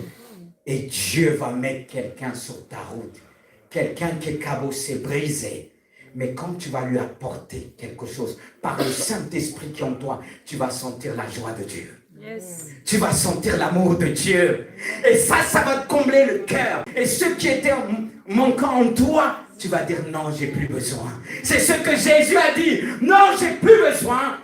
et Dieu va mettre quelqu'un sur ta route. Quelqu'un qui est cabossé, brisé. Mais quand tu vas lui apporter quelque chose, par le Saint-Esprit qui est en toi, tu vas sentir la joie de Dieu. Yes. Tu vas sentir l'amour de Dieu. Et ça va te combler le cœur. Et ce qui était manquant en toi, tu vas dire non, j'ai plus besoin. C'est ce que Jésus a dit. Non, j'ai plus besoin.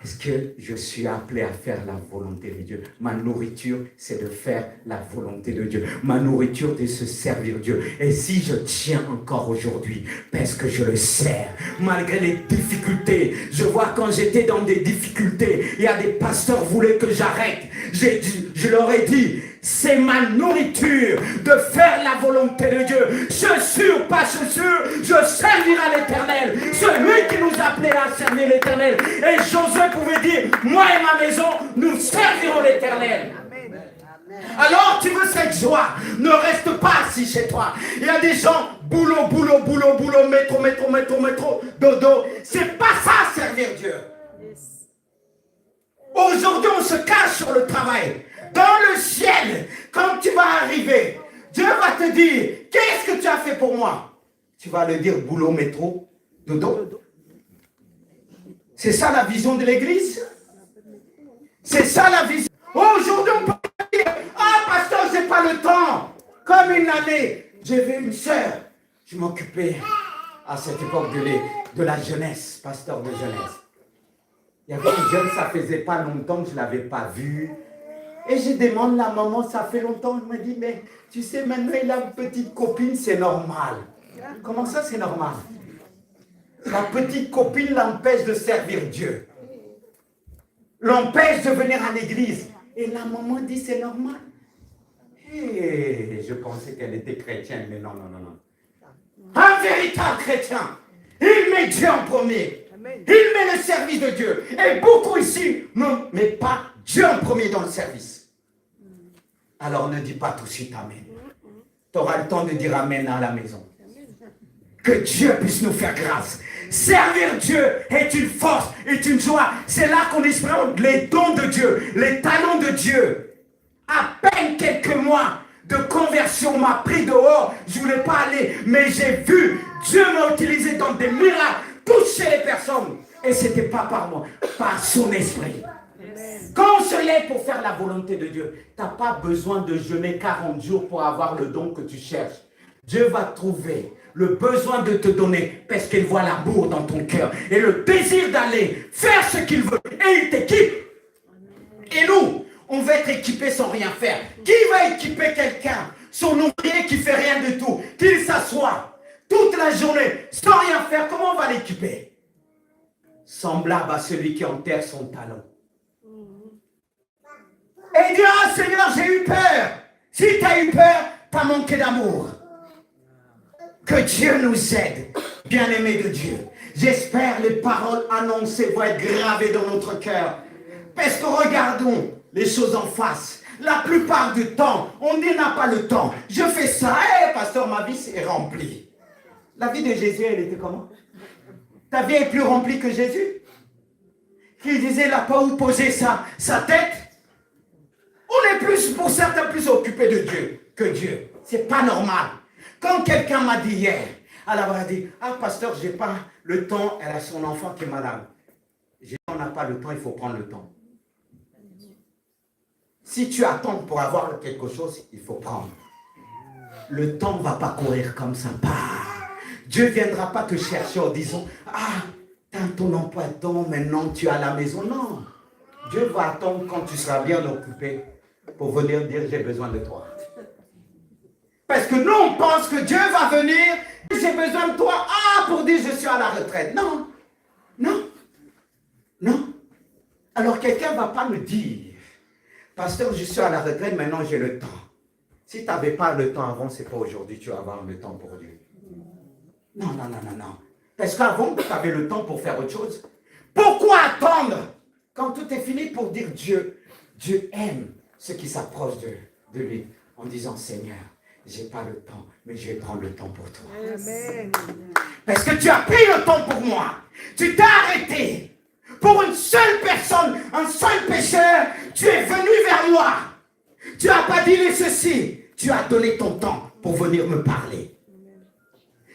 Est-ce que je suis appelé à faire la volonté de Dieu? Ma nourriture, c'est de faire la volonté de Dieu. Ma nourriture, c'est de se servir Dieu. Et si je tiens encore aujourd'hui, parce que je le sers, malgré les difficultés, je vois quand j'étais dans des difficultés, il y a des pasteurs qui voulaient que j'arrête. Je leur ai dit, c'est ma nourriture de faire la volonté de Dieu. Chaussure, pas chaussure, je servirai l'Éternel. Celui qui nous appelait à servir l'Éternel. Et Josué pouvait dire, moi et ma maison, nous servirons l'Éternel. Alors tu veux cette joie, ne reste pas assis chez toi. Il y a des gens, boulot, métro, dodo. C'est pas ça servir Dieu. Aujourd'hui on se cache sur le travail. Dans le ciel, quand tu vas arriver, Dieu va te dire, qu'est-ce que tu as fait pour moi? Tu vas le dire, boulot, métro, dodo. C'est ça la vision de l'église? C'est ça la vision. Aujourd'hui, on peut dire, pasteur, j'ai pas le temps. Comme une année, j'avais une sœur. Je m'occupais à cette époque de la jeunesse, pasteur de jeunesse. Il y avait une jeune, ça faisait pas longtemps que je ne l'avais pas vue. Et je demande à la maman, ça fait longtemps, je me dis, mais tu sais, maintenant il a une petite copine, c'est normal. Comment ça, c'est normal? La petite copine l'empêche de servir Dieu. L'empêche de venir à l'église. Et la maman dit, c'est normal. Et je pensais qu'elle était chrétienne, mais non. Un véritable chrétien, il met Dieu en premier. Il met le service de Dieu. Et beaucoup ici ne mettent pas Dieu en premier dans le service. Alors ne dis pas tout de suite amen. Tu auras le temps de dire amen à la maison. Que Dieu puisse nous faire grâce. Servir Dieu est une force, est une joie. C'est là qu'on exprime les dons de Dieu, les talents de Dieu. À peine quelques mois de conversion m'a pris dehors. Je ne voulais pas aller, mais j'ai vu Dieu m'a utilisé dans des miracles, toucher les personnes. Et ce n'était pas par moi, par son esprit. Quand on se lève pour faire la volonté de Dieu, tu n'as pas besoin de jeûner 40 jours pour avoir le don que tu cherches. Dieu va trouver le besoin de te donner parce qu'il voit l'amour dans ton cœur et le désir d'aller faire ce qu'il veut. Et il t'équipe. Et nous, on va être équipés sans rien faire. Qui va équiper quelqu'un, son ouvrier qui fait rien du tout, qu'il s'assoit toute la journée sans rien faire? Comment on va l'équiper? Semblable à celui qui enterre son talent. Et il dit, Seigneur, j'ai eu peur. Si tu as eu peur, tu as manqué d'amour. Que Dieu nous aide, bien-aimés de Dieu. J'espère les paroles annoncées vont être gravées dans notre cœur. Parce que regardons les choses en face. La plupart du temps, on dit n'a pas le temps. Je fais ça, pasteur, ma vie est remplie. La vie de Jésus, elle était comment? Ta vie est plus remplie que Jésus? Qui disait, il n'a pas où poser sa tête? On est plus, pour certains, plus occupés de Dieu que Dieu. C'est pas normal. Quand quelqu'un m'a dit hier, elle a dit, pasteur, j'ai pas le temps, elle a son enfant qui est malade. J'ai dit, on n'a pas le temps, il faut prendre le temps. Si tu attends pour avoir quelque chose, il faut prendre. Le temps ne va pas courir comme ça. Dieu ne viendra pas te chercher en disant, t'as ton emploi de temps, maintenant tu es à la maison. Non. Dieu va attendre quand tu seras bien occupé pour venir dire, j'ai besoin de toi. Parce que nous, on pense que Dieu va venir, j'ai besoin de toi, pour dire je suis à la retraite. Non. Alors quelqu'un ne va pas me dire, pasteur, je suis à la retraite, maintenant j'ai le temps. Si tu n'avais pas le temps avant, ce n'est pas aujourd'hui tu vas avoir le temps pour Dieu. Non. Parce qu'avant, tu avais le temps pour faire autre chose. Pourquoi attendre quand tout est fini pour dire Dieu aime ceux qui s'approchent de lui en disant, Seigneur, je n'ai pas le temps, mais je vais prendre le temps pour toi. Amen. Parce que tu as pris le temps pour moi. Tu t'es arrêté. Pour une seule personne, un seul pécheur, tu es venu vers moi. Tu n'as pas dit ceci. Tu as donné ton temps pour venir me parler.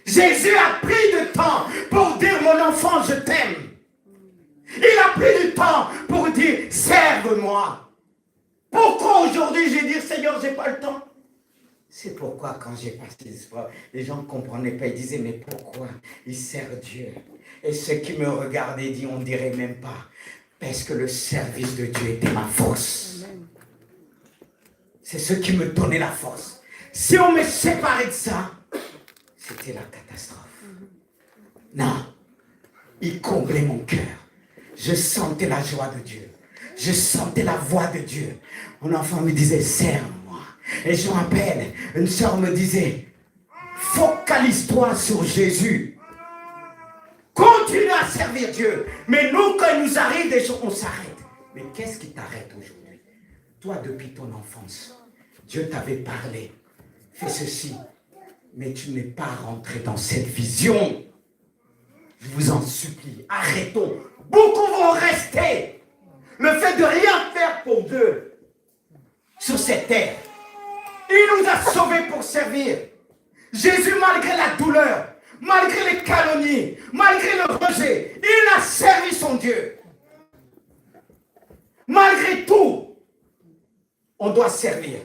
Jésus a pris du temps pour dire, mon enfant, je t'aime. Il a pris du temps pour dire, serve-moi. Pourquoi aujourd'hui j'ai dit, Seigneur, je n'ai pas le temps? C'est pourquoi quand j'ai passé les épreuves, les gens ne comprenaient pas. Ils disaient, mais pourquoi il sert Dieu? Et ceux qui me regardaient disent, on ne dirait même pas. Parce que le service de Dieu était ma force. C'est ce qui me donnait la force. Si on me séparait de ça, c'était la catastrophe. Non, il comblait mon cœur. Je sentais la joie de Dieu. Je sentais la voix de Dieu. Mon enfant me disait, serve-moi. Et je me rappelle, une soeur me disait, focalise-toi sur Jésus. Continue à servir Dieu. Mais nous, quand il nous arrive des choses, on s'arrête. Mais qu'est-ce qui t'arrête aujourd'hui? Toi, depuis ton enfance, Dieu t'avait parlé. Fais ceci. Mais tu n'es pas rentré dans cette vision. Je vous en supplie, arrêtons. Beaucoup vont rester. Le fait de rien faire pour Dieu sur cette terre. Il nous a sauvés pour servir. Jésus, malgré la douleur, malgré les calomnies, malgré le rejet, il a servi son Dieu. Malgré tout, on doit servir.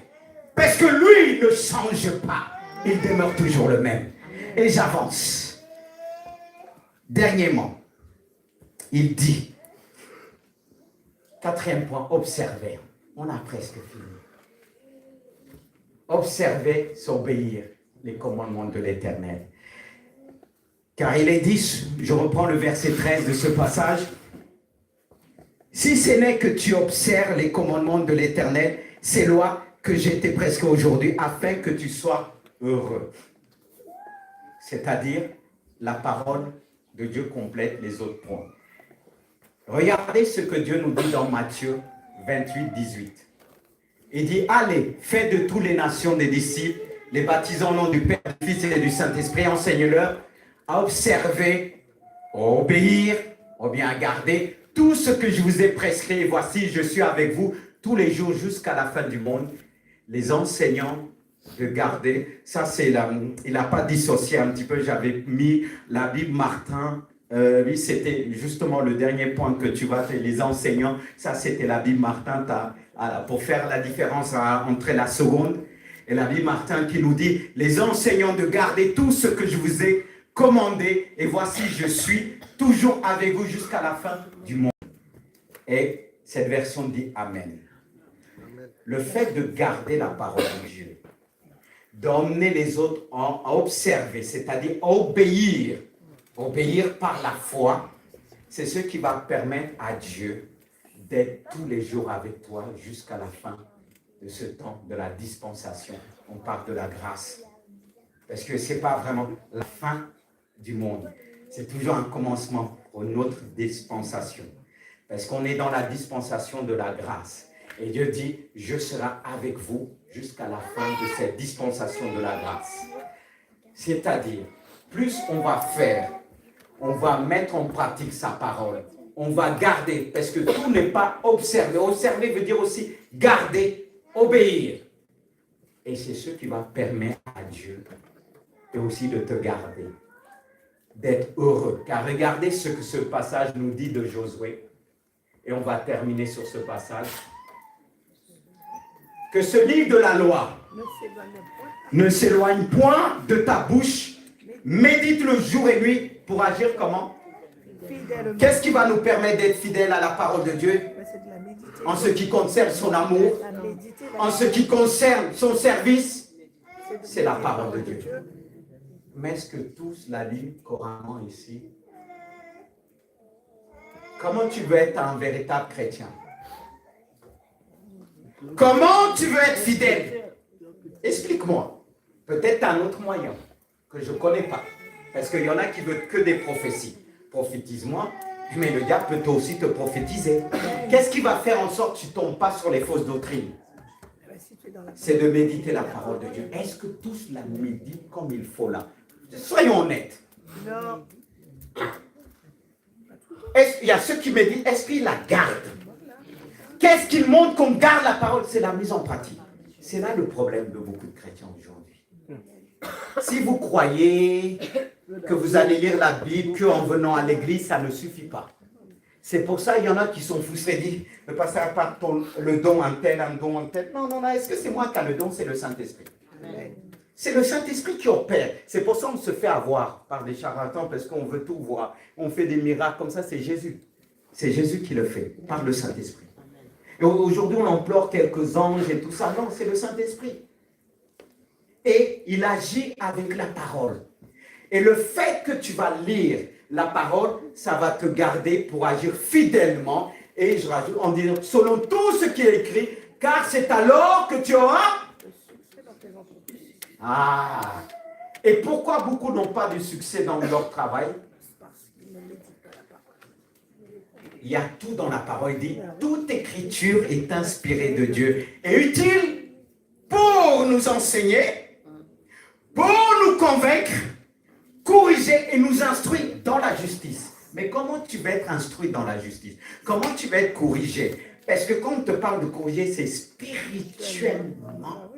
Parce que lui ne change pas. Il demeure toujours le même. Et j'avance. Dernièrement, il dit, quatrième point, observer. On a presque fini. Observer, c'est obéir les commandements de l'Éternel. Car il est dit, je reprends le verset 13 de ce passage, si ce n'est que tu observes les commandements de l'Éternel, ces lois que j'étais presque aujourd'hui, afin que tu sois heureux. C'est-à-dire, la parole de Dieu complète les autres points. Regardez ce que Dieu nous dit dans Matthieu 28, 18. Il dit, allez, faites de toutes les nations des disciples, les baptisant au nom du Père, du Fils et du Saint-Esprit, enseignez-leur à observer, à obéir, ou bien à garder tout ce que je vous ai prescrit. Et voici, je suis avec vous tous les jours jusqu'à la fin du monde. Les enseignants de garder, ça c'est là, il n'a pas dissocié un petit peu, j'avais mis la Bible Martin, oui, c'était justement le dernier point que tu vas faire, les enseignants, ça c'était la Bible Martin, pour faire la différence entre la seconde et la Bible Martin qui nous dit, les enseignants de garder tout ce que je vous ai commandé, et voici je suis toujours avec vous jusqu'à la fin du monde. Et cette version dit Amen. Le fait de garder la parole de Dieu, d'emmener les autres à observer, c'est-à-dire à obéir par la foi, c'est ce qui va permettre à Dieu d'être tous les jours avec toi jusqu'à la fin de ce temps de la dispensation. On parle de la grâce. Parce que ce n'est pas vraiment la fin du monde. C'est toujours un commencement pour notre dispensation. Parce qu'on est dans la dispensation de la grâce. Et Dieu dit, je serai avec vous jusqu'à la fin de cette dispensation de la grâce. C'est-à-dire, plus on va faire, on va mettre en pratique sa parole, on va garder, parce que tout n'est pas observé. Observer veut dire aussi garder, obéir. Et c'est ce qui va permettre à Dieu et aussi de te garder, d'être heureux. Car regardez ce que ce passage nous dit de Josué. Et on va terminer sur ce passage. Que ce livre de la loi ne s'éloigne point de ta bouche. Médite le jour et nuit pour agir comment? Qu'est-ce qui va nous permettre d'être fidèles à la parole de Dieu? En ce qui concerne son amour, en ce qui concerne son service, c'est la parole de Dieu. Mais est-ce que tous la lisent couramment ici? Comment tu veux être un véritable chrétien? Comment tu veux être fidèle? Explique-moi. Peut-être un autre moyen que je ne connais pas. Parce qu'il y en a qui veulent que des prophéties. Prophétise-moi, mais le diable peut aussi te prophétiser. Qu'est-ce qui va faire en sorte que tu ne tombes pas sur les fausses doctrines? c'est de méditer la parole de Dieu. Est-ce que tous la méditent comme il faut là? Soyons honnêtes. Non. Il y a ceux qui méditent, est-ce qu'ils la gardent? Qu'est-ce qui montre qu'on garde la parole? C'est la mise en pratique. C'est là le problème de beaucoup de chrétiens aujourd'hui. Si vous croyez que vous allez lire la Bible qu'en venant à l'église, ça ne suffit pas. C'est pour ça qu'il y en a qui sont frustrés, disent, le pasteur n'a pas le don en tel, un don en tel. Non, est-ce que c'est moi qui ai le don? C'est le Saint-Esprit. C'est le Saint-Esprit qui opère. C'est pour ça qu'on se fait avoir par des charlatans, parce qu'on veut tout voir. On fait des miracles comme ça, c'est Jésus. C'est Jésus qui le fait, par le Saint-Esprit. Et aujourd'hui, on implore quelques anges et tout ça. Non, c'est le Saint-Esprit. Et il agit avec la parole. Et le fait que tu vas lire la parole, ça va te garder pour agir fidèlement. Et je rajoute en disant, selon tout ce qui est écrit, car c'est alors que tu auras... Ah! Et pourquoi beaucoup n'ont pas de succès dans leur travail? Il y a tout dans la parole. Il dit, toute écriture est inspirée de Dieu et utile pour nous enseigner, pour nous convaincre, corriger et nous instruire dans la justice. Mais comment tu vas être instruit dans la justice? Comment tu vas être corrigé? Parce que quand on te parle de corriger, c'est spirituellement.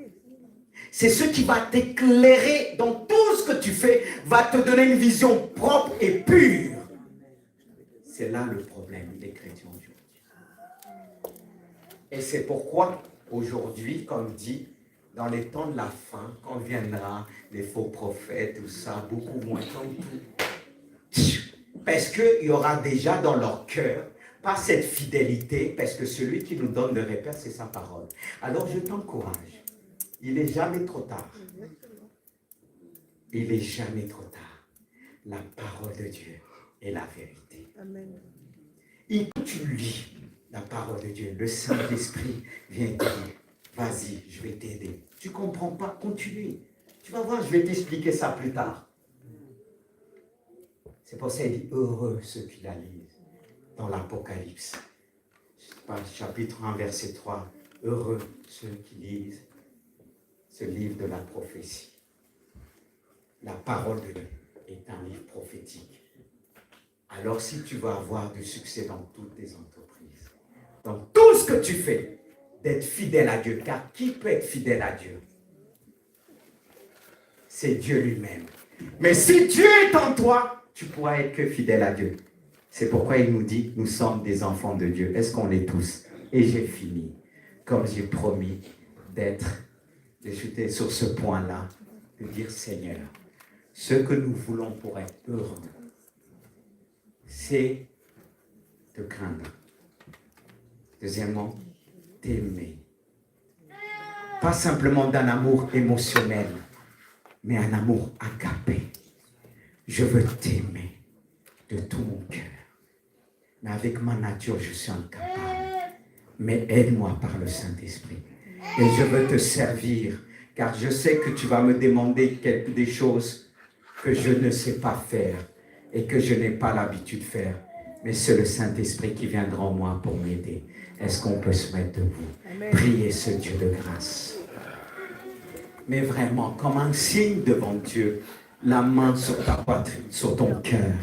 C'est ce qui va t'éclairer dans tout ce que tu fais, va te donner une vision propre et pure. C'est là le problème des chrétiens aujourd'hui. Et c'est pourquoi, aujourd'hui, comme dit, dans les temps de la fin, quand viendra les faux prophètes, tout ça, beaucoup moins comme tout. Parce qu'il y aura déjà dans leur cœur, pas cette fidélité, parce que celui qui nous donne le repère, c'est sa parole. Alors je t'encourage, il n'est jamais trop tard. Il n'est jamais trop tard. La parole de Dieu est la vérité. Amen. Et quand tu lis la parole de Dieu, le Saint-Esprit vient te dire, vas-y, je vais t'aider. Tu ne comprends pas, continue. Tu vas voir, je vais t'expliquer ça plus tard. C'est pour ça qu'il dit, heureux ceux qui la lisent dans l'Apocalypse. Chapitre 1, verset 3. Heureux ceux qui lisent ce livre de la prophétie. La parole de Dieu est un livre prophétique. Alors si tu vas avoir du succès dans toutes tes entreprises, dans tout ce que tu fais, d'être fidèle à Dieu, car qui peut être fidèle à Dieu? C'est Dieu lui-même. Mais si Dieu est en toi, tu pourras être que fidèle à Dieu. C'est pourquoi il nous dit, nous sommes des enfants de Dieu. Est-ce qu'on l'est tous? Et j'ai fini, comme j'ai promis, de chuter sur ce point-là, de dire, Seigneur, ce que nous voulons pour être heureux, c'est te craindre. Deuxièmement, t'aimer. Pas simplement d'un amour émotionnel, mais un amour agapé. Je veux t'aimer de tout mon cœur. Mais avec ma nature, je suis incapable. Mais aide-moi par le Saint-Esprit. Et je veux te servir, car je sais que tu vas me demander des choses que je ne sais pas faire et que je n'ai pas l'habitude de faire. Mais c'est le Saint-Esprit qui viendra en moi pour m'aider. Est-ce qu'on peut se mettre debout? Amen. Prier ce Dieu de grâce. Mais vraiment, comme un signe devant Dieu, la main sur ta poitrine, sur ton cœur,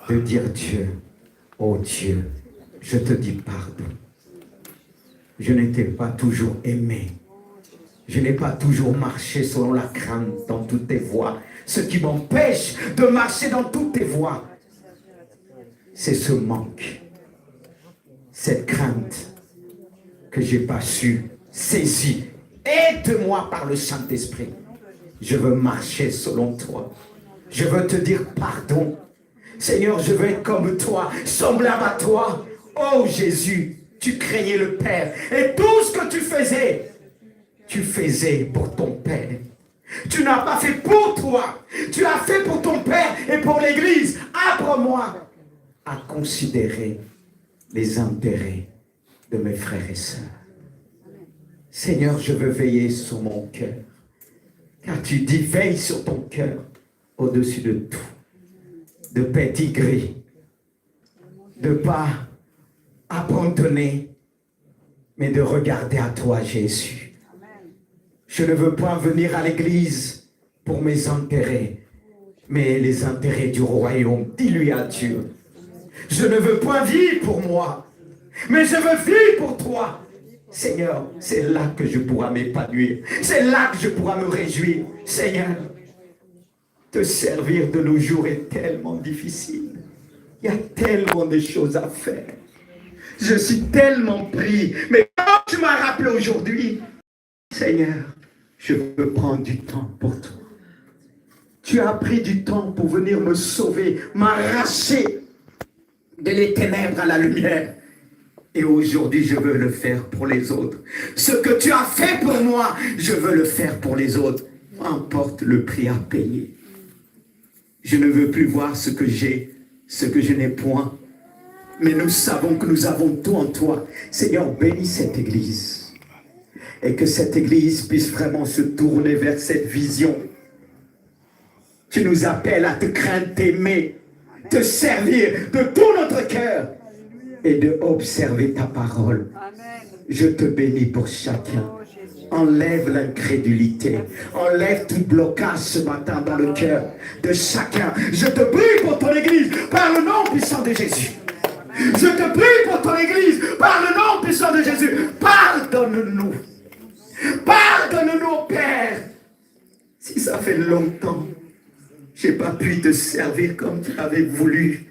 de dire Dieu, oh Dieu, je te dis pardon. Je n'étais pas toujours aimé. Je n'ai pas toujours marché selon la crainte dans toutes tes voies. Ce qui m'empêche de marcher dans toutes tes voies, c'est ce manque, cette crainte que je n'ai pas su saisir. Aide-moi par le Saint-Esprit. Je veux marcher selon toi. Je veux te dire pardon. Seigneur, je veux être comme toi, semblable à toi. Oh Jésus, tu craignais le Père. Et tout ce que tu faisais pour ton Père. Tu n'as pas fait pour toi. Tu as fait pour ton Père et pour l'Église. Apprends-moi à considérer les intérêts de mes frères et sœurs. Seigneur, je veux veiller sur mon cœur. Car tu dis, veille sur ton cœur au-dessus de tout. De pédigrer. De ne pas abandonner, mais de regarder à toi, Jésus. Je ne veux pas venir à l'église pour mes intérêts, mais les intérêts du royaume. Dis-lui à Dieu. Je ne veux pas vivre pour moi, mais je veux vivre pour toi. Seigneur, c'est là que je pourrai m'épanouir. C'est là que je pourrai me réjouir. Seigneur, te servir de nos jours est tellement difficile. Il y a tellement de choses à faire. Je suis tellement pris. Mais quand tu m'as rappelé aujourd'hui, Seigneur, je veux prendre du temps pour toi. Tu as pris du temps pour venir me sauver, m'arracher de les ténèbres à la lumière. Et aujourd'hui, je veux le faire pour les autres. Ce que tu as fait pour moi, je veux le faire pour les autres. Importe le prix à payer. Je ne veux plus voir ce que j'ai, ce que je n'ai point. Mais nous savons que nous avons tout en toi. Seigneur, bénis cette église. Et que cette église puisse vraiment se tourner vers cette vision. Tu nous appelles à te craindre, t'aimer, te servir de tout notre cœur et de observer ta parole. Je te bénis pour chacun. Enlève l'incrédulité. Enlève tout blocage ce matin dans le cœur de chacun. Je te prie pour ton église par le nom puissant de Jésus. Je te prie pour ton église par le nom puissant de Jésus. Pardonne-nous. Pardonne-nous, Père. Si ça fait longtemps, je n'ai pas pu te servir comme tu avais voulu.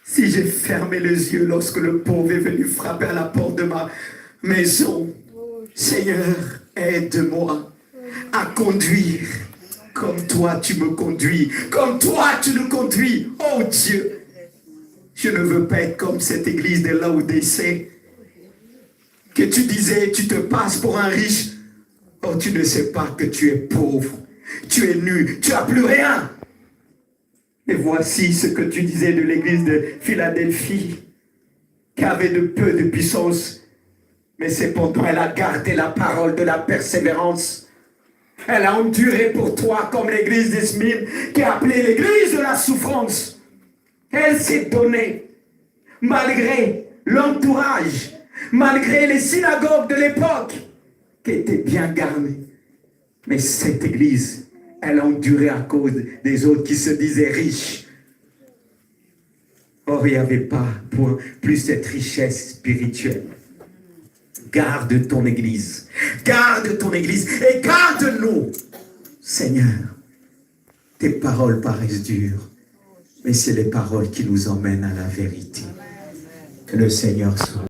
Si j'ai fermé les yeux lorsque le pauvre est venu frapper à la porte de ma maison, Seigneur, aide-moi à conduire comme toi tu me conduis, comme toi tu nous conduis. Oh Dieu, je ne veux pas être comme cette église de Laodicée, que tu disais, tu te passes pour un riche. Oh, tu ne sais pas que tu es pauvre, tu es nu, tu n'as plus rien. Et voici ce que tu disais de l'église de Philadelphie, qui avait de peu de puissance, mais cependant elle a gardé la parole de la persévérance. Elle a enduré pour toi comme l'église d'Esmine, qui est appelée l'église de la souffrance. Elle s'est donnée, malgré l'entourage, malgré les synagogues de l'époque, qui étaient bien garnies. Mais cette église, elle a enduré à cause des autres qui se disaient riches. Or, il n'y avait pas plus cette richesse spirituelle. Garde ton église. Garde ton église et garde-nous. Seigneur, tes paroles paraissent dures, mais c'est les paroles qui nous emmènent à la vérité. Que le Seigneur soit